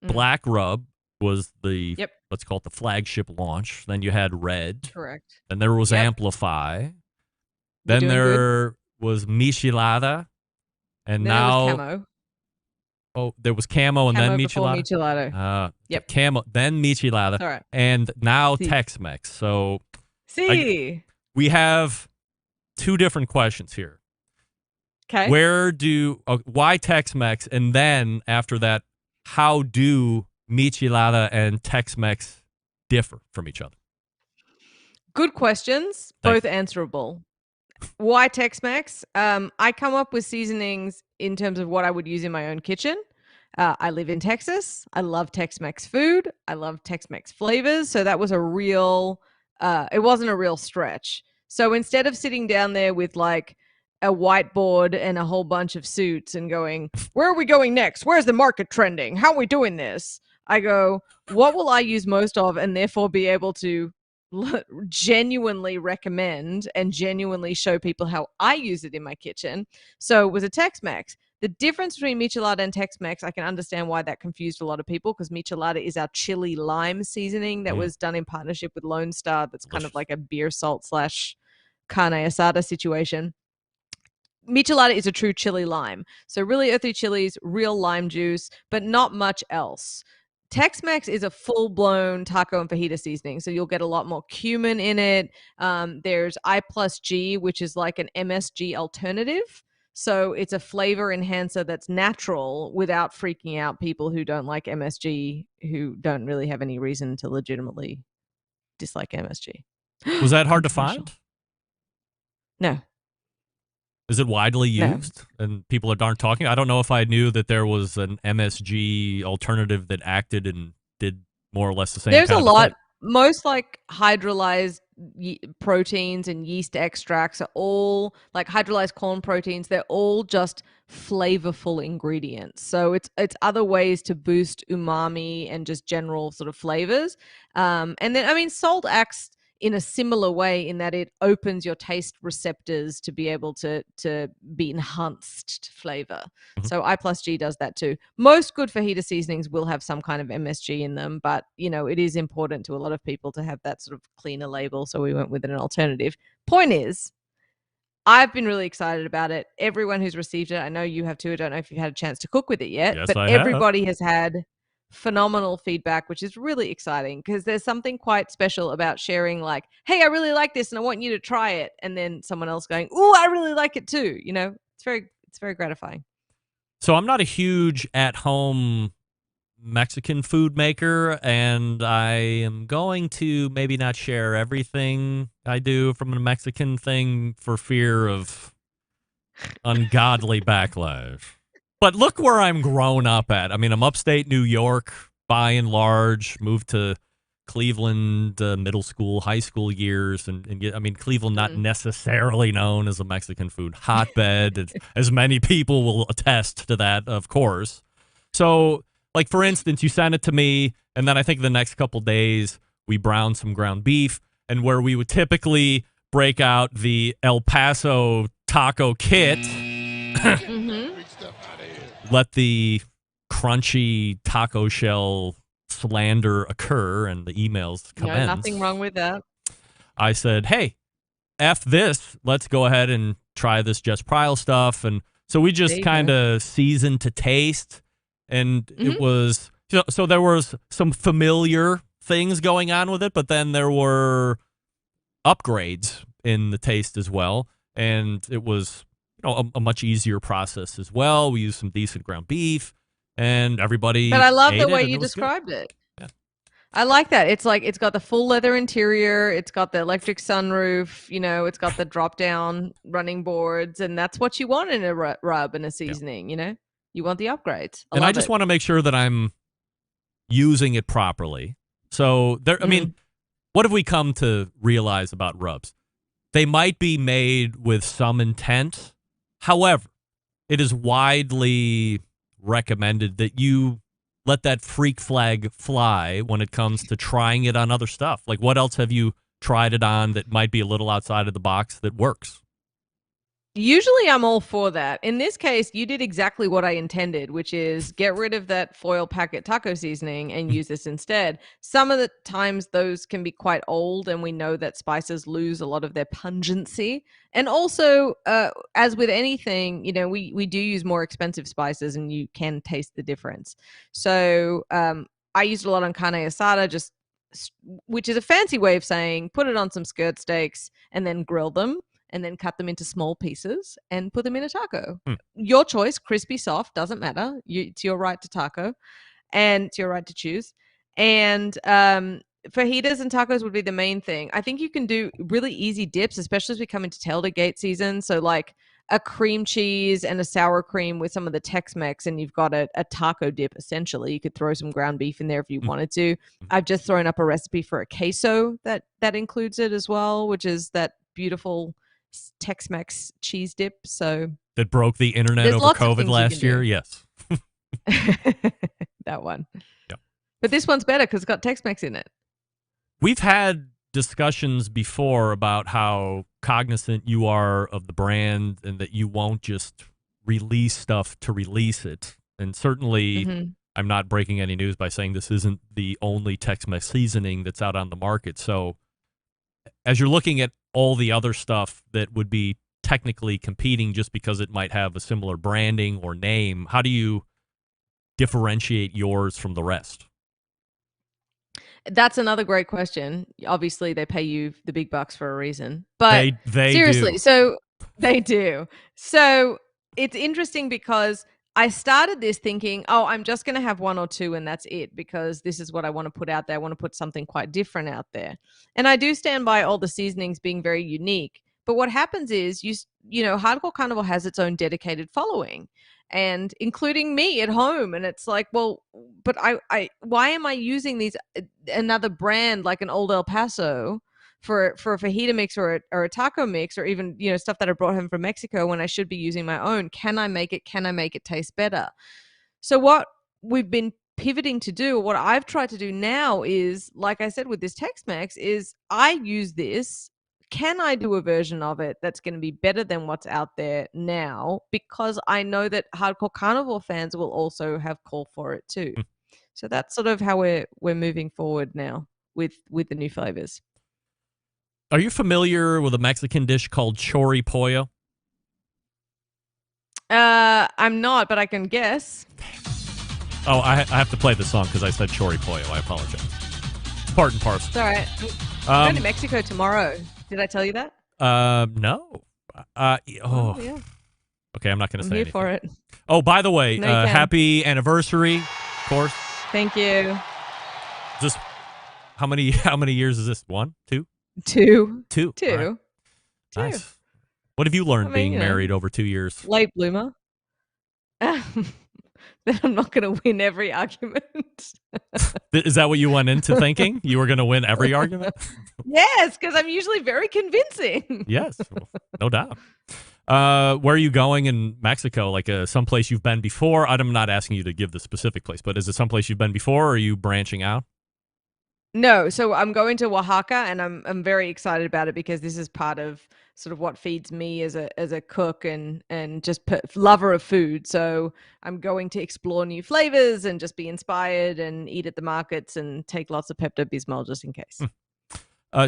Black Rub was the, let's call it the flagship launch. Then you had Red. Correct. Then there was Amplify. Then there was Michelada. And then now, it was Camo. Oh, there was Camo and Camo then before Michelada? Michelada. Camo, then Michelada. All right. And now See. Tex-Mex. So See. we have two different questions here. Okay. Why Tex-Mex? And then after that, how do Michelada and Tex-Mex differ from each other? Good questions, both answerable. Why Tex-Mex? I come up with seasonings in terms of what I would use in my own kitchen. I live in Texas. I love Tex-Mex food. I love Tex-Mex flavors. So that was it wasn't a real stretch. So instead of sitting down there with like a whiteboard and a whole bunch of suits and going, where are we going next? Where's the market trending? How are we doing this? I go, what will I use most of and therefore be able to genuinely recommend and genuinely show people how I use it in my kitchen. So it was a Tex-Mex. The difference between Michelada and Tex-Mex, I can understand why that confused a lot of people, because Michelada is our chili lime seasoning that was done in partnership with Lone Star. That's kind of like a beer salt / carne asada situation. Michelada is a true chili lime. So really earthy chilies, real lime juice, but not much else. Tex-Mex is a full-blown taco and fajita seasoning, so you'll get a lot more cumin in it. There's I+G, which is like an MSG alternative. So it's a flavor enhancer that's natural without freaking out people who don't like MSG, who don't really have any reason to legitimately dislike MSG. Was that hard to find? No. Is it widely used and people aren't talking? I don't know if I knew that there was an MSG alternative that acted and did more or less the same. There's kind a of lot. thing. Most like hydrolyzed proteins and yeast extracts are all like hydrolyzed corn proteins. They're all just flavorful ingredients. So it's other ways to boost umami and just general sort of flavors. And then, I mean, salt acts in a similar way in that it opens your taste receptors to be able to be enhanced to flavor. So I+G does that too. Most good fajita seasonings will have some kind of MSG in them, but you know, it is important to a lot of people to have that sort of cleaner label. So we went with an alternative. Point is, I've been really excited about it. Everyone who's received it, I know you have too. I don't know if you've had a chance to cook with it yet, Yes, but I have. everybody has had phenomenal feedback, which is really exciting because there's something quite special about sharing like, hey, I really like this and I want you to try it, and then someone else going, ooh, I really like it too. You know, it's very gratifying. So I'm not a huge at-home Mexican food maker, and I am going to maybe not share everything I do from a Mexican thing for fear of ungodly backlash. But look where I'm grown up at. I mean, I'm upstate New York by and large, moved to Cleveland middle school, high school years. And I mean, Cleveland not necessarily known as a Mexican food hotbed, as many people will attest to that, of course. So, like, for instance, you sent it to me, and then I think the next couple days we browned some ground beef, and where we would typically break out the El Paso taco kit, let the crunchy taco shell slander occur and the emails commence. No, nothing wrong with that. I said, hey, F this. Let's go ahead and try this Jess Pryles stuff. And so we just kind of seasoned to taste. And it was, so there was some familiar things going on with it, but then there were upgrades in the taste as well. And it was, you know, a much easier process as well. We used some decent ground beef, and everybody. But I love the ate it, way and you it was good. described it. Yeah. I like that. It's like it's got the full leather interior, it's got the electric sunroof, it's got the drop down running boards, and that's what you want in a rub and a seasoning, You want the upgrades. I just want to make sure that I'm using it properly. So I mean, what have we come to realize about rubs? They might be made with some intent. However, it is widely recommended that you let that freak flag fly when it comes to trying it on other stuff. Like, what else have you tried it on that might be a little outside of the box that works? Usually I'm all for that. In this case, you did exactly what I intended, which is get rid of that foil packet taco seasoning and use this instead. Some of the times those can be quite old, and we know that spices lose a lot of their pungency. And also, as with anything, we do use more expensive spices, and you can taste the difference. So I used a lot on carne asada, which is a fancy way of saying put it on some skirt steaks and then grill them. And then cut them into small pieces and put them in a taco. Your choice, crispy, soft, doesn't matter. It's your right to taco, and it's your right to choose. And fajitas and tacos would be the main thing. I think you can do really easy dips, especially as we come into tailgate season. So like a cream cheese and a sour cream with some of the Tex-Mex, and you've got a taco dip, essentially. You could throw some ground beef in there if you wanted to. I've just thrown up a recipe for a queso that includes it as well, which is that beautiful Tex-Mex cheese dip. So that broke the internet over COVID last year. Yes. That one. Yeah. But this one's better because it's got Tex-Mex in it. We've had discussions before about how cognizant you are of the brand and that you won't just release stuff to release it. And certainly I'm not breaking any news by saying this isn't the only Tex-Mex seasoning that's out on the market. So as you're looking at all the other stuff that would be technically competing just because it might have a similar branding or name, how do you differentiate yours from the rest? That's another great question. Obviously, they pay you the big bucks for a reason. But they seriously, do. So they do. So it's interesting because I started this thinking, I'm just going to have one or two and that's it, because this is what I want to put out there. I want to put something quite different out there. And I do stand by all the seasonings being very unique. But what happens is, Hardcore Carnivore has its own dedicated following, and including me at home. And it's like, well, but why am I using another brand like an Old El Paso for a fajita mix or a taco mix, or even, stuff that I brought home from Mexico, when I should be using my own? Can I make it taste better? So what we've been pivoting to do, what I've tried to do now is, like I said, with this Tex-Mex, is I use this. Can I do a version of it that's going to be better than what's out there now? Because I know that Hardcore Carnivore fans will also have call for it too. So that's sort of how we're moving forward now with the new flavors. Are you familiar with a Mexican dish called chori pollo? I'm not, but I can guess. Oh, I have to play the song because I said chori pollo. I apologize. Part and parcel. It's all right. I'm going to Mexico tomorrow. Did I tell you that? No. Yeah. Okay, I'm not going to say I'm here anything. for it. Oh, by the way, No, you can. happy anniversary, of course. Thank you. Just how many years is this? 1, 2? 2. 2. Two. Right. Nice. What have you learned being married over 2 years? Late bloomer. That I'm not going to win every argument. Is that what you went into thinking? You were going to win every argument? Yes, because I'm usually very convincing. Yes, no doubt. Where are you going in Mexico? Like someplace you've been before? I'm not asking you to give the specific place, but is it someplace you've been before, or are you branching out? No, so I'm going to Oaxaca, and I'm very excited about it because this is part of sort of what feeds me as a cook and just lover of food. So I'm going to explore new flavors and just be inspired and eat at the markets and take lots of Pepto-Bismol just in case.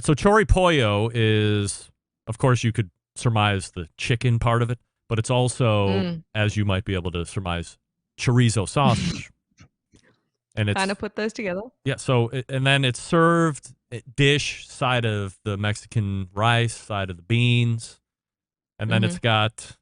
So chori pollo is, of course, you could surmise the chicken part of it, but it's also, as you might be able to surmise, chorizo sausage. And it's kind of put those together. Yeah. So, and then it's served dish side of the Mexican rice, side of the beans. And then it's got,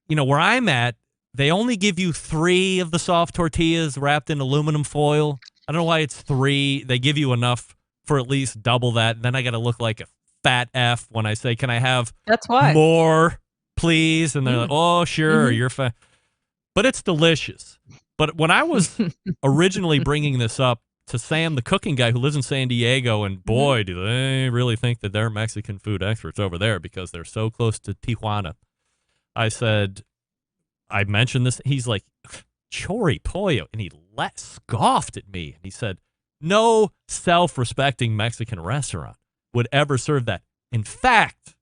where I'm at, they only give you 3 of the soft tortillas wrapped in aluminum foil. I don't know why it's 3. They give you enough for at least double that. Then I got to look like a fat F when I say, can I have That's why. more, please? And they're like, oh, sure, you're fat. But it's delicious. But when I was originally bringing this up to Sam, the cooking guy who lives in San Diego, and boy, do they really think that they're Mexican food experts over there because they're so close to Tijuana. I mentioned this. He's like, chori pollo. And he scoffed at me. And he said, no self-respecting Mexican restaurant would ever serve that. In fact,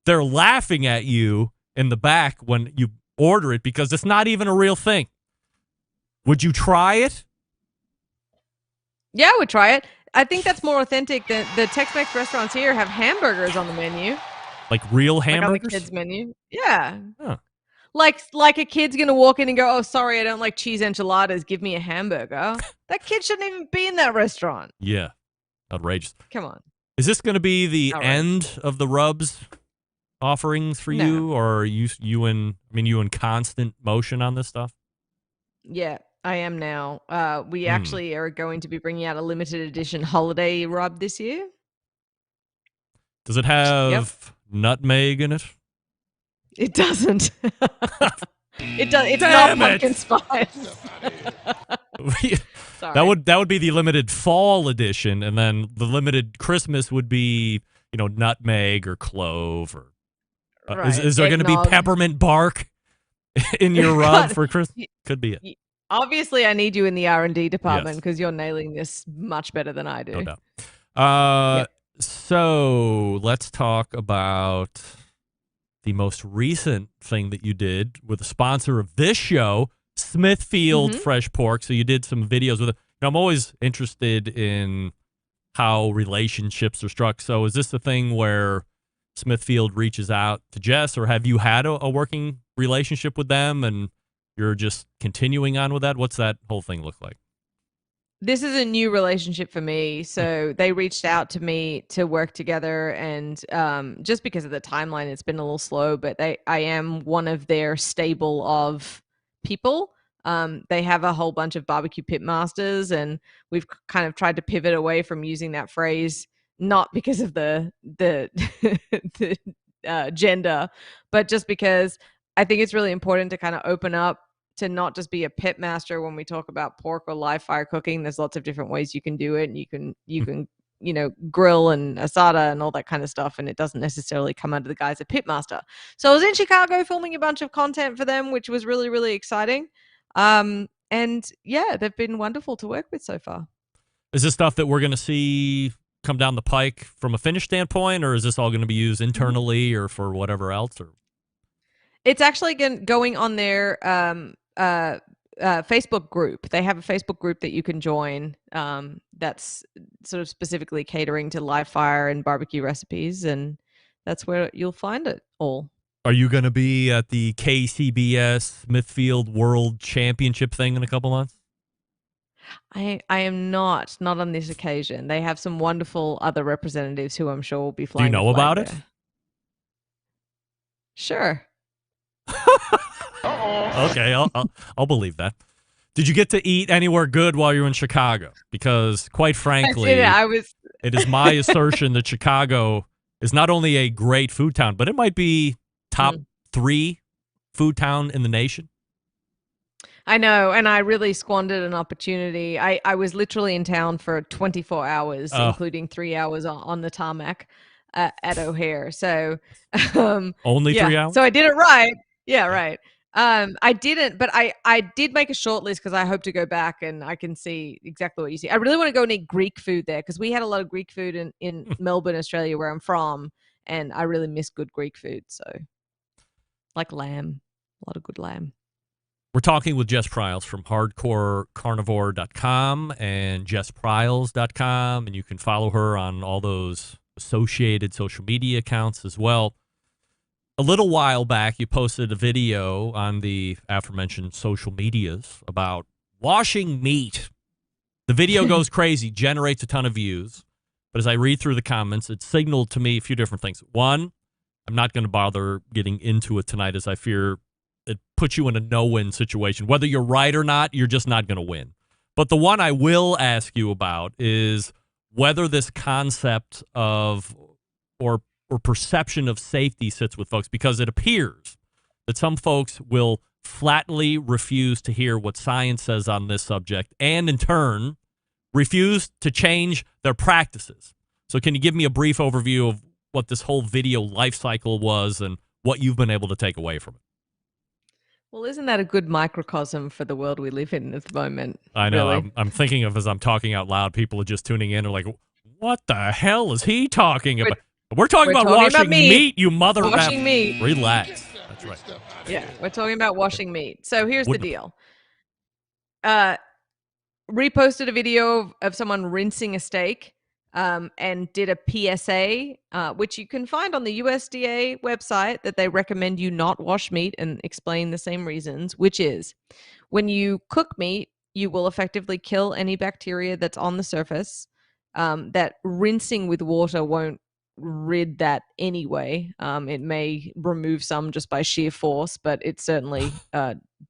they're laughing at you in the back when you order it because it's not even a real thing. Would you try it? Yeah, I would try it. I think that's more authentic than the Tex-Mex restaurants here have hamburgers on the menu. Like real hamburgers? Like on the kids' menu. Yeah. Huh. Like a kid's going to walk in and go, oh, sorry, I don't like cheese enchiladas. Give me a hamburger. That kid shouldn't even be in that restaurant. Yeah. Outrageous. Come on. Is this going to be the end of the Rubs offerings for you, or are you in constant motion on this stuff? Yeah, I am now. We actually are going to be bringing out a limited edition holiday rub this year. Does it have nutmeg in it? It doesn't. It does. It's not pumpkin spice. Sorry. That would be the limited fall edition, and then the limited Christmas would be nutmeg or clove or. Is there going to be peppermint bark in your rub for Christmas? Could be it. Obviously, I need you in the R&D department because you're nailing this much better than I do. No doubt. So let's talk about the most recent thing that you did with a sponsor of this show, Smithfield Fresh Pork. So you did some videos with it. I'm always interested in how relationships are struck. So is this the thing where Smithfield reaches out to Jess, or have you had a working relationship with them and you're just continuing on with that? What's that whole thing look like? This is a new relationship for me. So they reached out to me to work together, and just because of the timeline, it's been a little slow, but I am one of their stable of people. They have a whole bunch of barbecue pit masters, and we've kind of tried to pivot away from using that phrase, not because of the gender, but just because I think it's really important to kind of open up to not just be a pit master when we talk about pork or live fire cooking. There's lots of different ways you can do it, and you can grill and asada and all that kind of stuff, and it doesn't necessarily come under the guise of pit master. So I was in Chicago filming a bunch of content for them, which was really, really exciting. And yeah, they've been wonderful to work with so far. Is this stuff that we're going to see come down the pike from a finish standpoint, or is this all going to be used internally or for whatever else? Or it's actually going on their Facebook group. They have a Facebook group that you can join that's sort of specifically catering to live fire and barbecue recipes, and that's where you'll find it all. Are you going to be at the KCBS Smithfield World Championship thing in a couple months? I am not on this occasion. They have some wonderful other representatives who I'm sure will be flying. Do you know about it? Sure. Okay, I'll believe that. Did you get to eat anywhere good while you were in Chicago? Because quite frankly, it is my assertion that Chicago is not only a great food town, but it might be top 3 food town in the nation. I know, and I really squandered an opportunity. I was literally in town for 24 hours, including 3 hours on the tarmac at O'Hare. So only 3 hours? So I did it right. Yeah, right. I didn't, but I did make a short list because I hope to go back and I can see exactly what you see. I really want to go and eat Greek food there because we had a lot of Greek food in Melbourne, Australia, where I'm from, and I really miss good Greek food. So, like lamb, a lot of good lamb. We're talking with Jess Pryles from hardcorecarnivore.com and jesspryles.com, and you can follow her on all those associated social media accounts as well. A little while back, you posted a video on the aforementioned social medias about washing meat. The video goes crazy, generates a ton of views, but as I read through the comments, it signaled to me a few different things. One, I'm not going to bother getting into it tonight as I fear it puts you in a no-win situation. Whether you're right or not, you're just not going to win. But the one I will ask you about is whether this concept of or perception of safety sits with folks, because it appears that some folks will flatly refuse to hear what science says on this subject and in turn refuse to change their practices. So can you give me a brief overview of what this whole video life cycle was and what you've been able to take away from it? Well, isn't that a good microcosm for the world we live in at the moment? I know. Really? I'm thinking of, as I'm talking out loud, people are just tuning in and like, what the hell is he talking about? We're talking about washing meat, you mother. Washing meat. Relax. That's right. Yeah, we're talking about washing meat. So here's the deal. Reposted a video of someone rinsing a steak and did a PSA, which you can find on the USDA website, that they recommend you not wash meat and explain the same reasons, which is when you cook meat, you will effectively kill any bacteria that's on the surface. That rinsing with water won't rid that anyway. It may remove some just by sheer force, but it certainly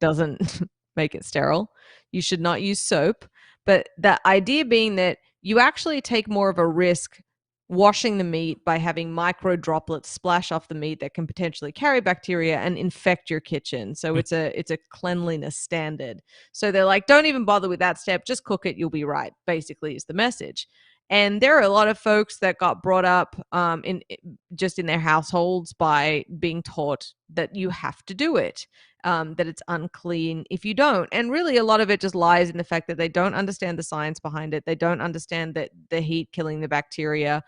doesn't make it sterile. You should not use soap. But the idea being that you actually take more of a risk washing the meat by having micro droplets splash off the meat that can potentially carry bacteria and infect your kitchen. So it's a cleanliness standard. So they're like, don't even bother with that step. Just cook it. You'll be right, basically, is the message. And there are a lot of folks that got brought up in their households by being taught that you have to do it, that it's unclean if you don't. And really, a lot of it just lies in the fact that they don't understand the science behind it. They don't understand that the heat killing the bacteria.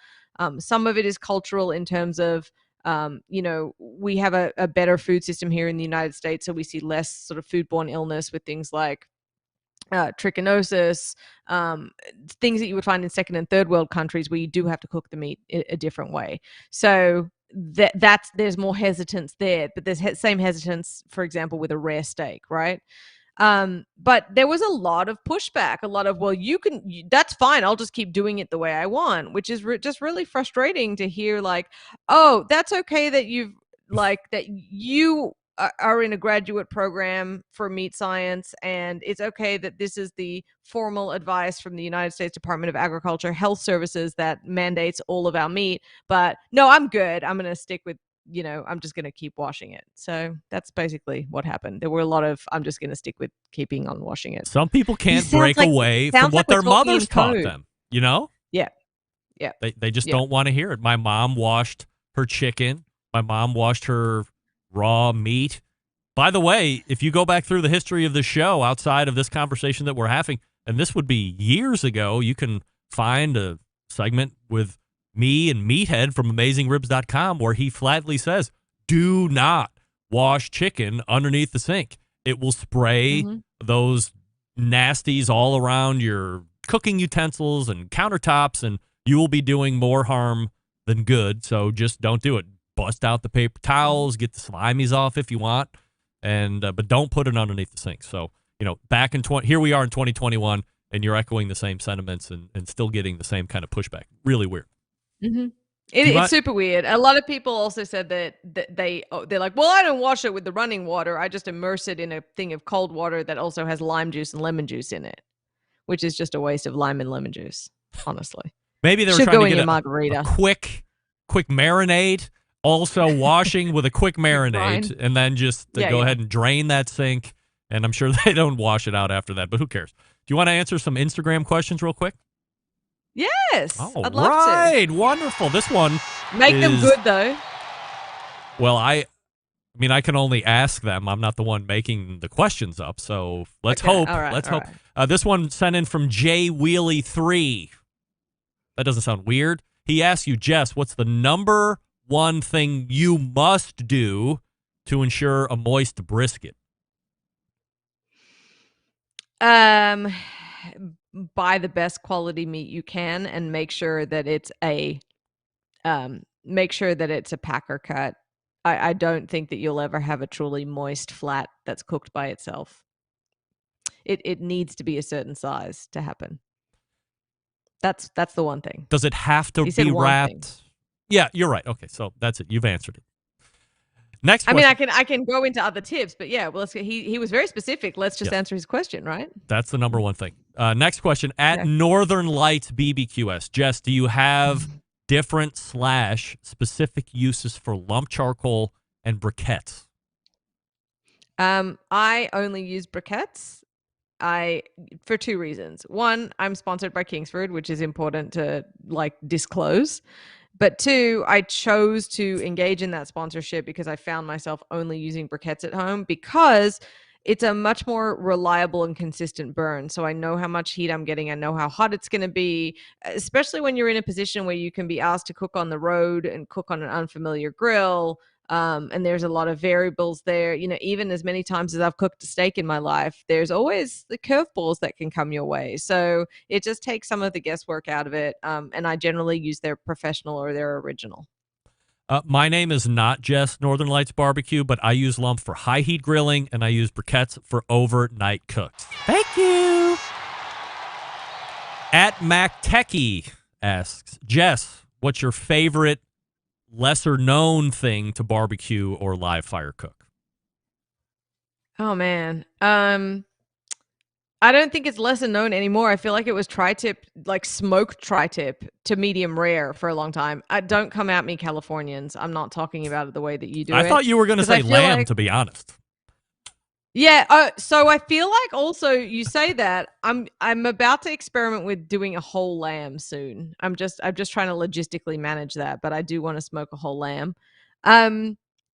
Some of it is cultural in terms of, we have a better food system here in the United States, so we see less sort of foodborne illness with things like trichinosis, things that you would find in second and third world countries where you do have to cook the meat a different way. So there's more hesitance there, but there's same hesitance, for example, with a rare steak, right? But there was a lot of pushback, a lot of, well, that's fine, I'll just keep doing it the way I want, which is just really frustrating to hear, like, oh, that's okay that you are in a graduate program for meat science, and it's okay that this is the formal advice from the United States Department of Agriculture Health Services that mandates all of our meat, but no, I'm good. I'm going to stick with, I'm just going to keep washing it. So that's basically what happened. There were a lot of, I'm just going to stick with keeping on washing it. Some people can't break away from what their mothers taught them, Yeah. They just don't want to hear it. My mom washed her chicken. My mom washed her raw meat. By the way, if you go back through the history of the show outside of this conversation that we're having, and this would be years ago, you can find a segment with me and Meathead from AmazingRibs.com where he flatly says, do not wash chicken underneath the sink. It will spray those nasties all around your cooking utensils and countertops, and you will be doing more harm than good. So just don't do it. Bust out the paper towels, get the slimies off if you want, and but don't put it underneath the sink. So, back in here we are in 2021, and you're echoing the same sentiments and still getting the same kind of pushback. Really weird. Mm-hmm. It's super weird. A lot of people also said that they're like, well, I don't wash it with the running water. I just immerse it in a thing of cold water that also has lime juice and lemon juice in it, which is just a waste of lime and lemon juice, honestly. Maybe they were trying to get a quick marinade. Also washing with a quick marinade, and then just go ahead and drain that sink. And I'm sure they don't wash it out after that, but who cares? Do you want to answer some Instagram questions real quick? Yes. All I'd love to. right. Wonderful. This one Make them good, though. Well, I can only ask them. I'm not the one making the questions up, so let's hope. Let's hope. This one sent in from Jay Wheelie 3. That doesn't sound weird. He asks you, Jess, what's the number one thing you must do to ensure a moist brisket? Buy the best quality meat you can, and make sure that it's a packer cut. I don't think that you'll ever have a truly moist flat that's cooked by itself. It needs to be a certain size to happen. That's the one thing. Does it have to be wrapped? Yeah, you're right. Okay, so that's it. You've answered it. Next I question. mean, I can go into other tips, but yeah, well, he was very specific. Let's just answer his question, right? That's the number one thing. Next question. At Northern Lights BBQS, Jess, do you have different / specific uses for lump charcoal and briquettes? I only use briquettes. For two reasons. One, I'm sponsored by Kingsford, which is important to disclose. But two, I chose to engage in that sponsorship because I found myself only using briquettes at home because it's a much more reliable and consistent burn. So I know how much heat I'm getting. I know how hot it's going to be, especially when you're in a position where you can be asked to cook on the road and cook on an unfamiliar grill. And there's a lot of variables there. Even as many times as I've cooked a steak in my life, there's always the curveballs that can come your way. So it just takes some of the guesswork out of it. And I generally use their professional or their original. My name is not Jess Northern Lights Barbecue, but I use lump for high heat grilling and I use briquettes for overnight cooks. Thank you. At MacTechie asks, Jess, what's your favorite lesser known thing to barbecue or live fire cook? Oh man. I don't think it's lesser known anymore. I feel like it was tri-tip, like smoked tri-tip to medium rare for a long time. Don't come at me, Californians. I'm not talking about it the way that you do it. I thought you were going to say lamb, to be honest. Yeah, so I feel like also you say that I'm about to experiment with doing a whole lamb soon. I'm just trying to logistically manage that, but I do want to smoke a whole lamb.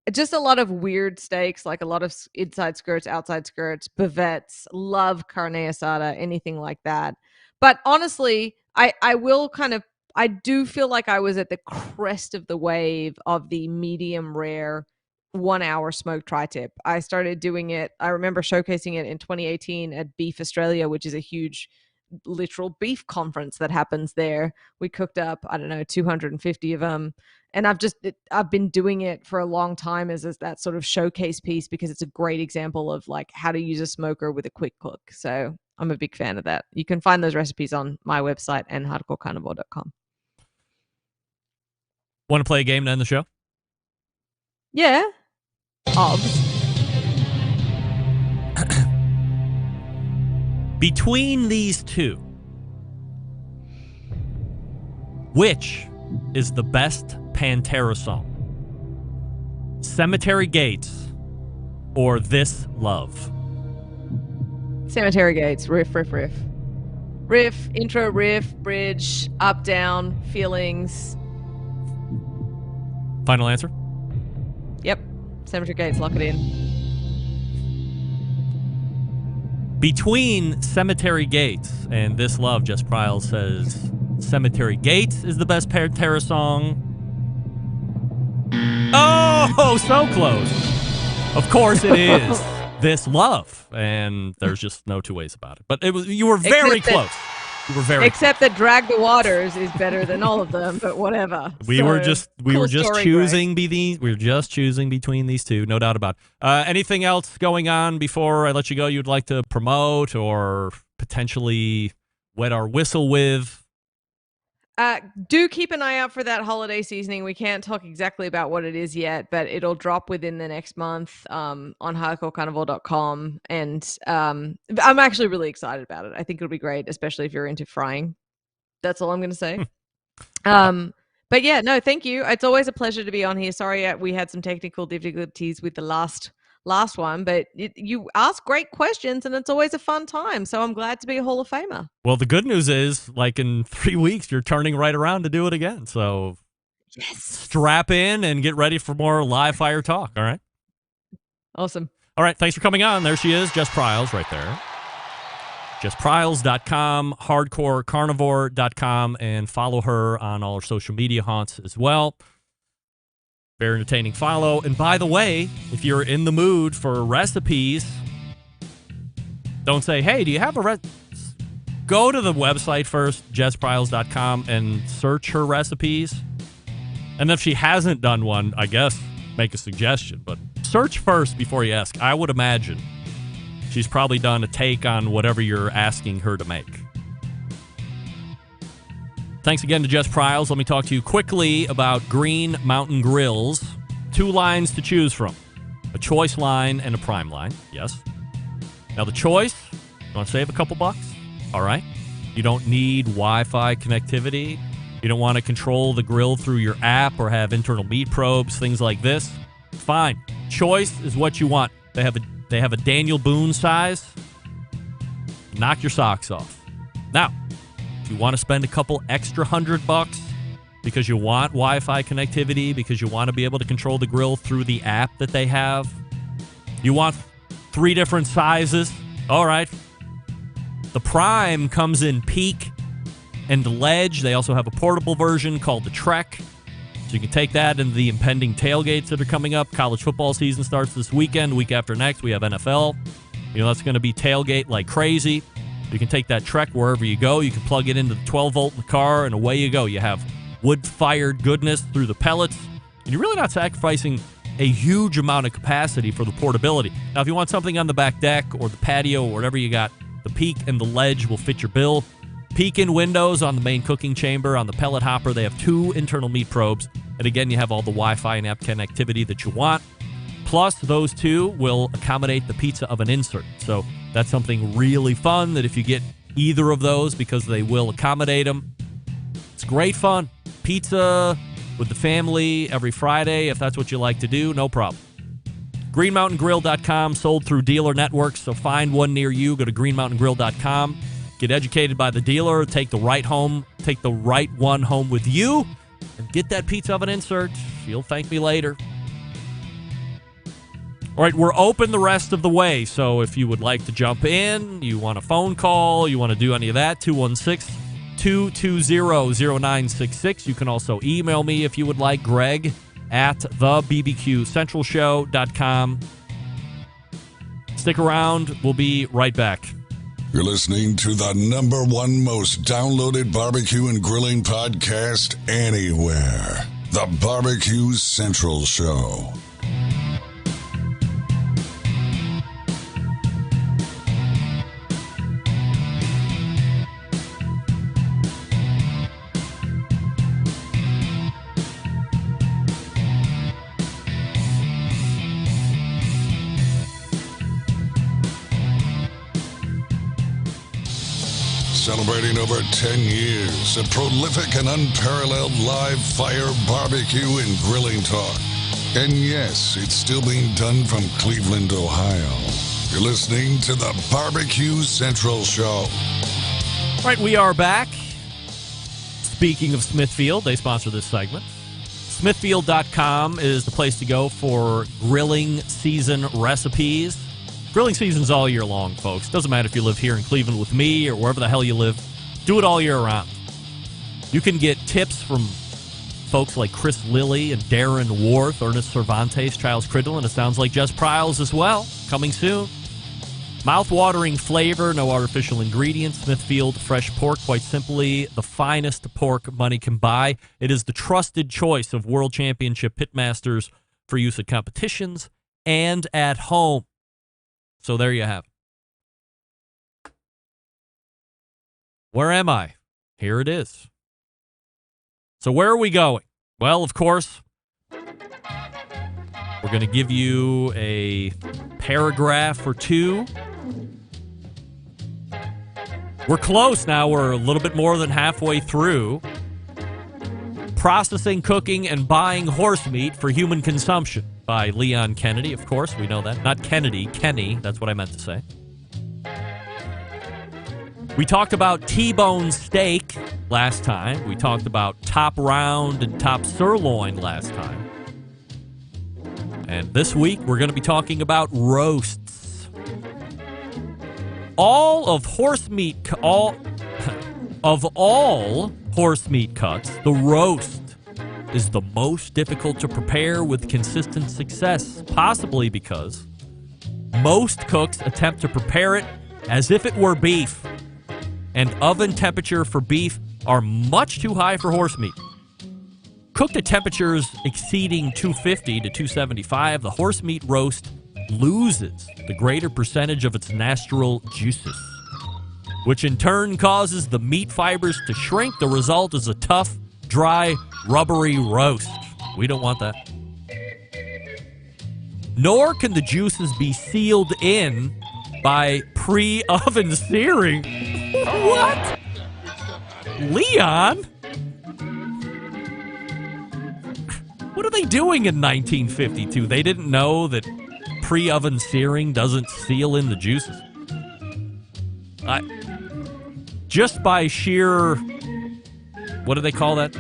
Just a lot of weird steaks, like a lot of inside skirts, outside skirts, bavettes, love carne asada, anything like that. But honestly, I do feel like I was at the crest of the wave of the medium rare 1 hour smoked tri-tip. I started doing it. I remember showcasing it in 2018 at Beef Australia, which is a huge literal beef conference that happens there. We cooked up, 250 of them. And I've been doing it for a long time as that sort of showcase piece because it's a great example of like how to use a smoker with a quick cook. So I'm a big fan of that. You can find those recipes on my website and hardcorecarnivore.com. Want to play a game to end the show? Yeah. Between these two, which is the best Pantera song? Cemetery Gates or This Love? Cemetery Gates, riff. Riff, intro riff, bridge, up, down, feelings. Final answer? Yep. Cemetery Gates, lock it in. Between Cemetery Gates and This Love, Jess Pryles says Cemetery Gates is the best Pantera song. Oh, so close. Of course it is This Love, and there's just no two ways about it. But you were very close. Except that Drag the Waters is better than all of them, but whatever. We were just choosing between these two, no doubt about it. Anything else going on before I let you go you'd like to promote or potentially wet our whistle with? Do keep an eye out for that holiday seasoning. We can't talk exactly about what it is yet, but it'll drop within the next month on hardcorecarnivore.com. And I'm actually really excited about it. I think it'll be great, especially if you're into frying. That's all I'm going to say. But yeah, no, thank you. It's always a pleasure to be on here. Sorry, we had some technical difficulties with the last one, but you ask great questions and it's always a fun time. So I'm glad to be a Hall of Famer. Well, the good news is, like in 3 weeks, you're turning right around to do it again. So yes, strap in and get ready for more live fire talk. All right. Awesome. All right. Thanks for coming on. There she is, Jess Pryles, right there. JessPryles.com, hardcorecarnivore.com, and follow her on all her social media haunts as well. Very entertaining follow. And by the way, if you're in the mood for recipes, don't say, hey, do you have a Go to the website first, JessPryles.com, and search her recipes. And if she hasn't done one, I guess make a suggestion. But search first before you ask. I would imagine she's probably done a take on whatever you're asking her to make. Thanks again to Jess Pryles. Let me talk to you quickly about Green Mountain Grills. two lines to choose from. A choice line and a prime line, yes. Now the choice, you want to save a couple bucks? All right. You don't need Wi-Fi connectivity. You don't want to control the grill through your app or have internal meat probes, things like this. Fine. Choice is what you want. They have a Daniel Boone size. Knock your socks off. Now, if you want to spend a couple extra $100 because you want Wi-Fi connectivity, because you want to be able to control the grill through the app that they have, you want 3 different sizes, all right. The Prime comes in peak and ledge. They also have a portable version called the Trek. So you can take that into the impending tailgates that are coming up. College football season starts this weekend. Week after next, we have NFL. You know, that's going to be tailgate like crazy. You can take that Trek wherever you go. You can plug it into the 12-volt in the car, and away you go. You have wood-fired goodness through the pellets. And you're really not sacrificing a huge amount of capacity for the portability. Now, if you want something on the back deck or the patio or whatever you got, the peak and the ledge will fit your bill. Peak in windows on the main cooking chamber. On the pellet hopper, they have 2 internal meat probes. And again, you have all the Wi-Fi and app connectivity that you want. Plus, those 2 will accommodate the pizza oven insert. So that's something really fun that if you get either of those, because they will accommodate them, it's great fun. Pizza with the family every Friday, if that's what you like to do, no problem. GreenMountainGrill.com, sold through dealer networks, so find one near you. Go to GreenMountainGrill.com. Get educated by the dealer, take the right one home with you, and get that pizza oven insert. You'll thank me later. All right, we're open the rest of the way, so if you would like to jump in, you want a phone call, you want to do any of that, 216-220-0966. You can also email me if you would like, Greg at thebbqcentralshow.com. Stick around. We'll be right back. You're listening to the #1 most downloaded barbecue and grilling podcast anywhere. The Barbecue Central Show. Celebrating over 10 years of prolific and unparalleled live fire barbecue and grilling talk. And yes, it's still being done from Cleveland, Ohio. You're listening to the Barbecue Central Show. All right, we are back. Speaking of Smithfield, they sponsor this segment. Smithfield.com is the place to go for grilling season recipes. Grilling season's all year long, folks. Doesn't matter if you live here in Cleveland with me or wherever the hell you live. Do it all year round. You can get tips from folks like Chris Lilly and Darren Worth, Ernest Cervantes, Charles Criddle, and it sounds like Jess Pryles as well. Coming soon. Mouth-watering flavor, no artificial ingredients. Smithfield fresh pork, quite simply the finest pork money can buy. It is the trusted choice of World Championship pitmasters for use at competitions and at home. So there you have it. Where am I? Here it is. So where are we going? Well, of course, we're going to give you a paragraph or 2. We're close now. We're a little bit more than halfway through. Processing, Cooking, and Buying Horse Meat for Human Consumption by Leon Kennedy, of course. We know that. Not Kennedy, Kenny. That's what I meant to say. We talked about T-bone steak last time. We talked about top round and top sirloin last time. And this week, we're going to be talking about roasts. All horse meat cuts, the roast is the most difficult to prepare with consistent success, possibly because most cooks attempt to prepare it as if it were beef, and oven temperature for beef are much too high for horse meat. Cooked at temperatures exceeding 250 to 275, the horse meat roast loses the greater percentage of its natural juices, which in turn causes the meat fibers to shrink. The result is a tough, dry, rubbery roast. We don't want that. nor can the juices be sealed in by pre-oven searing. What? Leon? What are they doing in 1952? They didn't know that pre-oven searing doesn't seal in the juices. Just by sheer, what do they call that?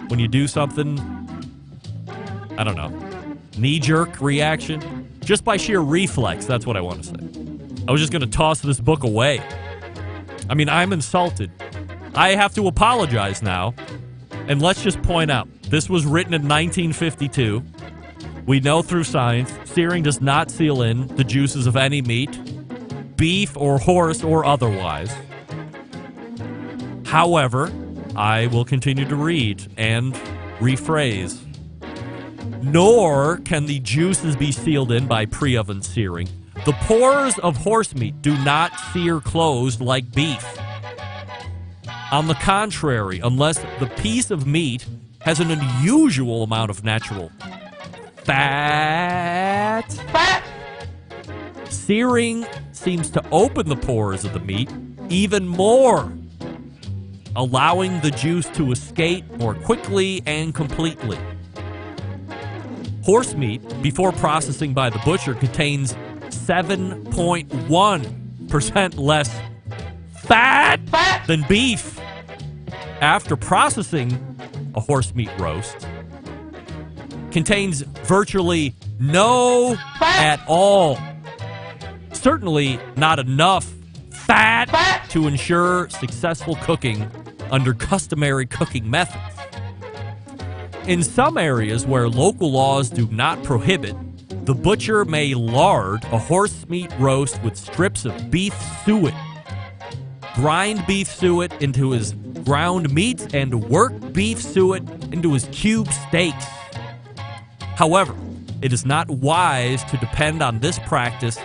When you do something, I don't know, knee-jerk reaction? Just by sheer reflex, that's what I want to say. I was just going to toss this book away. I mean, I'm insulted. I have to apologize now. And let's just point out, this was written in 1952. We know through science, searing does not seal in the juices of any meat, beef or horse or otherwise. However, I will continue to read and rephrase. Nor can the juices be sealed in by pre-oven searing. The pores of horse meat do not sear closed like beef. On the contrary, unless the piece of meat has an unusual amount of natural fat, searing seems to open the pores of the meat even more, allowing the juice to escape more quickly and completely. Horse meat, before processing by the butcher, contains 7.1% less fat than beef. After processing, a horse meat roast contains virtually no at all. Certainly not enough fat to ensure successful cooking under customary cooking methods. In some areas where local laws do not prohibit, the butcher may lard a horse meat roast with strips of beef suet, grind beef suet into his ground meats, and work beef suet into his cube steaks. However, it is not wise to depend on this practice.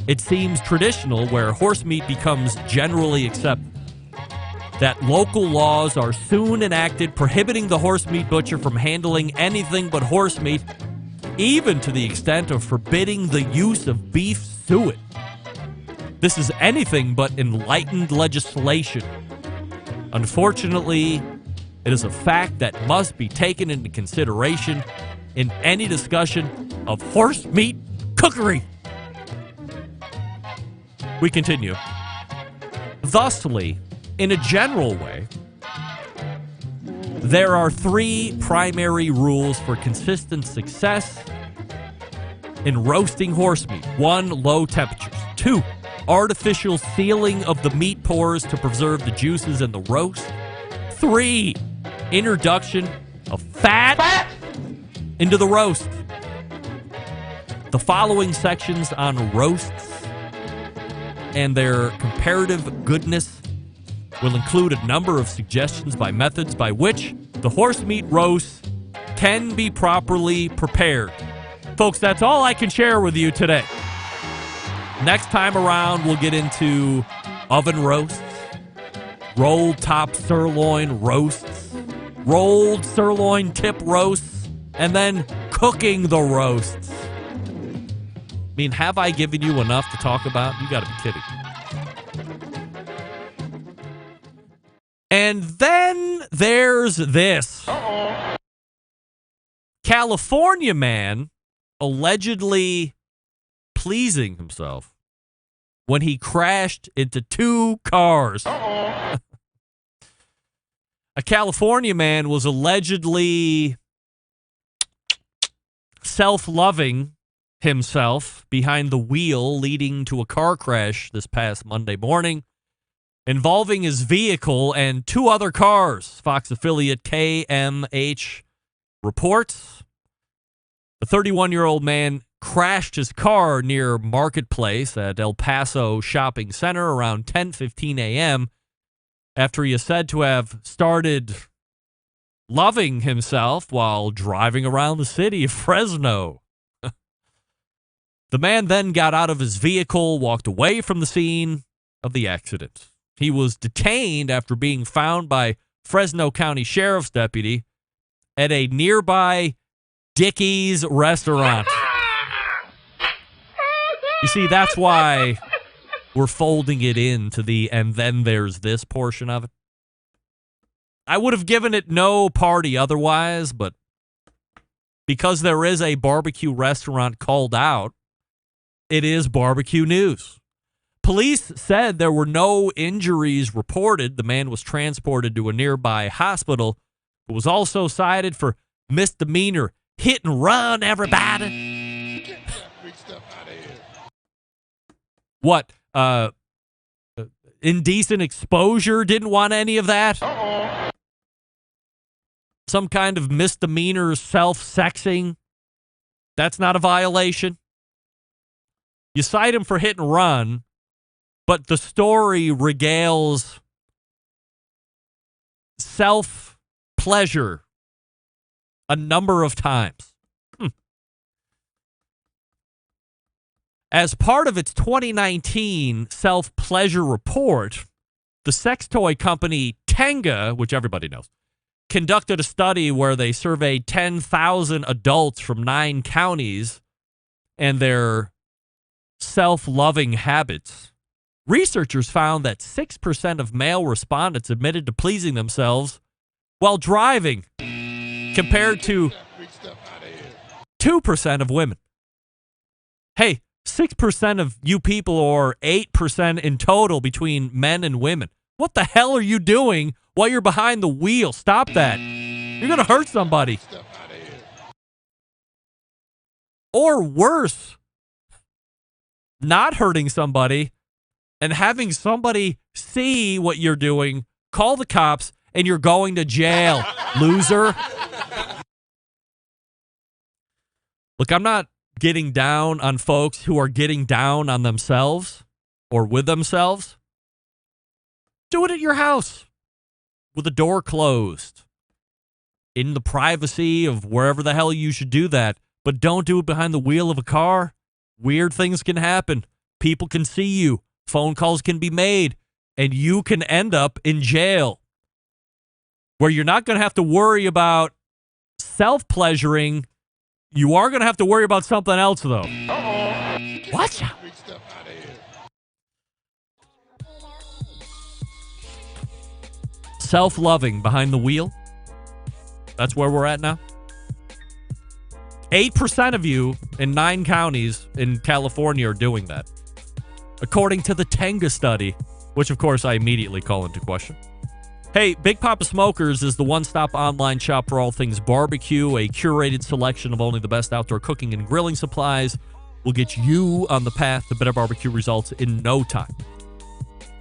It seems traditional where horse meat becomes generally accepted. That local laws are soon enacted prohibiting the horse meat butcher from handling anything but horse meat, even to the extent of forbidding the use of beef suet. This is anything but enlightened legislation. Unfortunately, it is a fact that must be taken into consideration in any discussion of horse meat cookery. We continue. Thusly, in a general way, there are three primary rules for consistent success in roasting horse meat. 1, low temperatures. 2, artificial sealing of the meat pores to preserve the juices in the roast. 3, introduction of fat into the roast. The following sections on roasts and their comparative goodness will include a number of suggestions by methods by which the horse meat roast can be properly prepared. Folks, that's all I can share with you today. Next time around, we'll get into oven roasts, rolled top sirloin roasts, rolled sirloin tip roasts, and then cooking the roasts. I mean, have I given you enough to talk about? You gotta be kidding. And then there's this. California man allegedly pleasing himself when he crashed into 2 cars. A California man was allegedly self-loving himself behind the wheel, leading to a car crash this past Monday morning involving his vehicle and 2 other cars, Fox affiliate KMH reports. The 31-year-old man crashed his car near Marketplace at El Paso Shopping Center around 10:15 a.m. after he is said to have started loving himself while driving around the city of Fresno. The man then got out of his vehicle, walked away from the scene of the accident. He was detained after being found by Fresno County Sheriff's deputy at a nearby Dickey's restaurant. You see, that's why we're folding it into the and then there's this portion of it. I would have given it no party otherwise, but because there is a barbecue restaurant called out, it is barbecue news. Police said there were no injuries reported. The man was transported to a nearby hospital, but was also cited for misdemeanor hit and run, everybody. What? Indecent exposure? Didn't want any of that? Some kind of misdemeanor self-sexing? That's not a violation? You cite him for hit and run, but the story regales self-pleasure a number of times. As part of its 2019 self-pleasure report, the sex toy company Tenga, which everybody knows, conducted a study where they surveyed 10,000 adults from 9 counties and their self-loving habits. Researchers found that 6% of male respondents admitted to pleasing themselves while driving, compared to 2% of women. Hey, 6% of you people, or 8% in total between men and women. What the hell are you doing while you're behind the wheel? Stop that. You're going to hurt somebody. Or worse, not hurting somebody and having somebody see what you're doing, call the cops, and you're going to jail, loser. Look, I'm not getting down on folks who are getting down on themselves or with themselves. Do it at your house with the door closed, in the privacy of wherever the hell you should do that. But don't do it behind the wheel of a car. Weird things can happen. People can see you. Phone calls can be made. And you can end up in jail, where you're not going to have to worry about self-pleasuring. You are going to have to worry about something else, though. Watch out. Self-loving behind the wheel. That's where we're at now. 8% of you in 9 counties in California are doing that, according to the Tenga study, which, of course, I immediately call into question. Hey, Big Papa Smokers is the one-stop online shop for all things barbecue. A curated selection of only the best outdoor cooking and grilling supplies will get you on the path to better barbecue results in no time.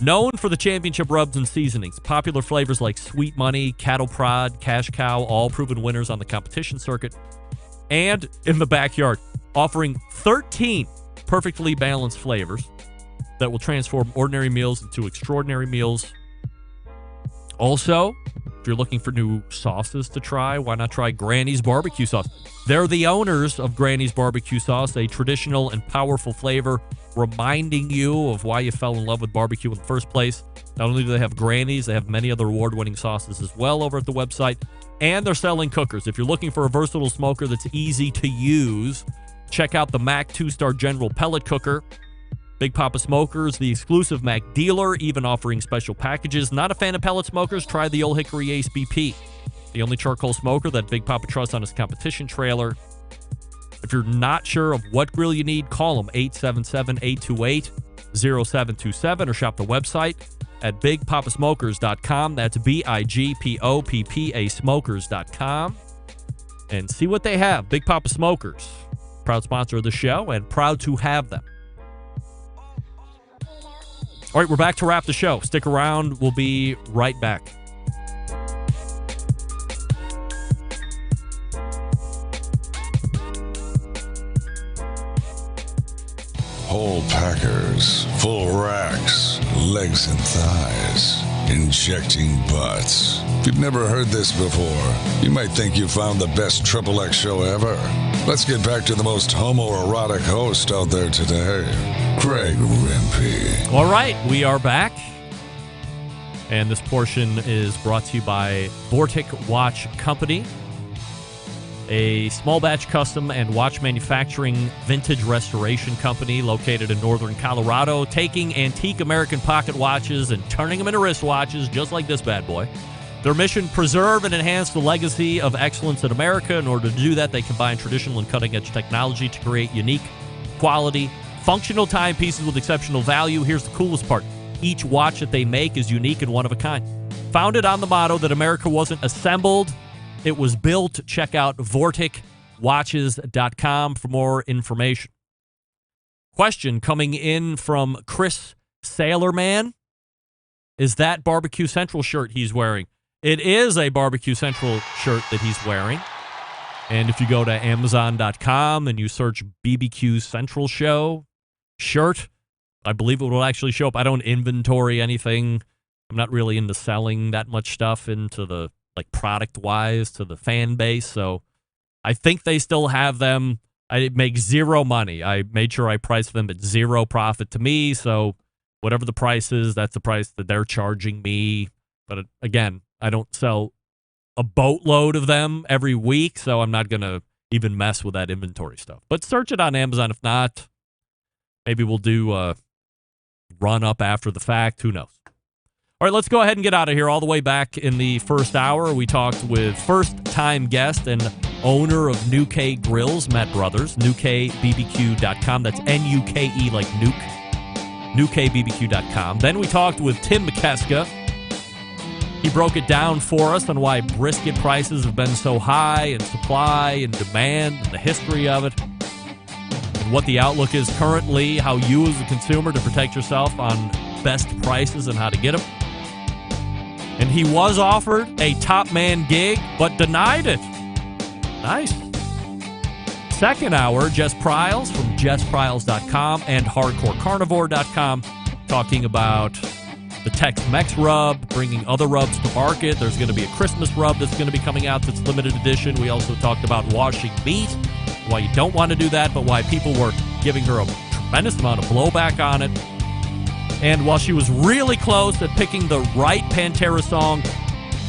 Known for the championship rubs and seasonings, popular flavors like Sweet Money, Cattle Prod, Cash Cow, all proven winners on the competition circuit, and in the backyard, offering 13 perfectly balanced flavors that will transform ordinary meals into extraordinary meals. Also, if you're looking for new sauces to try, why not try Granny's Barbecue Sauce? They're the owners of Granny's Barbecue Sauce, a traditional and powerful flavor reminding you of why you fell in love with barbecue in the first place. Not only do they have Granny's, they have many other award-winning sauces as well over at the website. And they're selling cookers. If you're looking for a versatile smoker that's easy to use, check out the Mac 2-Star General Pellet Cooker. Big Papa Smokers, the exclusive Mac dealer, even offering special packages. Not a fan of pellet smokers? Try the Old Hickory Ace BP, the only charcoal smoker that Big Papa trusts on his competition trailer. If you're not sure of what grill you need, call them 877-828-0727 or shop the website at bigpapasmokers.com. That's BIGPOPPA smokers.com. And see what they have. Big Papa Smokers, proud sponsor of the show and proud to have them. All right, we're back to wrap the show. Stick around. We'll be right back. Whole packers, full racks, legs and thighs, injecting butts. If you've never heard this before, you might think you found the best XXX show ever. Let's get back to the most homoerotic host out there today, Greg Rempe. All right, we are back. And this portion is brought to you by Vortic Watch Company. a small batch custom and watch manufacturing vintage restoration company located in northern Colorado, taking antique American pocket watches and turning them into wristwatches just like this bad boy. Their mission, preserve and enhance the legacy of excellence in America. In order to do that, they combine traditional and cutting-edge technology to create unique, quality, functional timepieces with exceptional value. Here's the coolest part. Each watch that they make is unique and one of a kind. Founded on the motto that America wasn't assembled, it was built. Check out VorticWatches.com for more information. Question coming in from Chris Sailorman. Is that Barbecue Central shirt he's wearing? It is a Barbecue Central shirt that he's wearing. And if you go to Amazon.com and you search BBQ Central Show shirt, I believe it will actually show up. I don't inventory anything. I'm not really into selling that much stuff into the product-wise to the fan base, so I think they still have them. I make zero money. I made sure I priced them at zero profit to me, so whatever the price is, that's the price that they're charging me. But again, I don't sell a boatload of them every week, so I'm not going to even mess with that inventory stuff. But search it on Amazon. If not, maybe we'll do a run-up after the fact. Who knows? All right, let's go ahead and get out of here. All the way back in the first hour, we talked with first-time guest and owner of Nuke Grills, Matt Brothers, NukeBBQ.com. That's N-U-K-E, like Nuke. NukeBBQ.com. Then we talked with Tim Mikeska. He broke it down for us on why brisket prices have been so high, and supply and demand, and the history of it, and what the outlook is currently, how you as a consumer to protect yourself on best prices and how to get them. And he was offered a top man gig, but denied it. Nice. Second hour, Jess Pryles from JessPryles.com and HardcoreCarnivore.com talking about the Tex-Mex rub, bringing other rubs to market. There's going to be a Christmas rub that's going to be coming out that's limited edition. We also talked about washing meat, why you don't want to do that, but why people were giving her a tremendous amount of blowback on it. And while she was really close at picking the right Pantera song,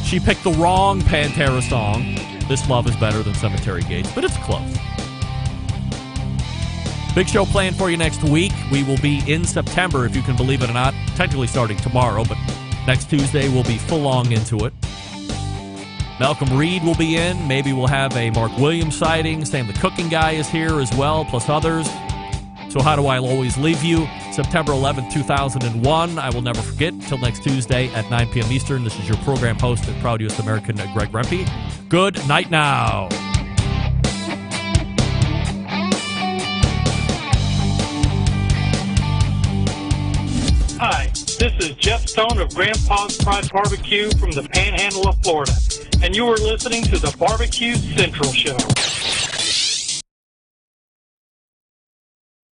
she picked the wrong Pantera song. This Love is Better Than Cemetery Gates, but it's close. Big show planned for you next week. We will be in September, if you can believe it or not. Technically starting tomorrow, but next Tuesday we'll be full-on into it. Malcolm Reed will be in. Maybe we'll have a Mark Williams sighting. Sam the Cooking Guy is here as well, plus others. So how do I always leave you? September 11th, 2001. I will never forget. Until next Tuesday at 9 p.m. Eastern, this is your program host and proud U.S. American, Greg Rempe. Good night now. Hi, this is Jeff Stone of Grandpa's Pride Barbecue from the Panhandle of Florida, and you are listening to the Barbecue Central Show.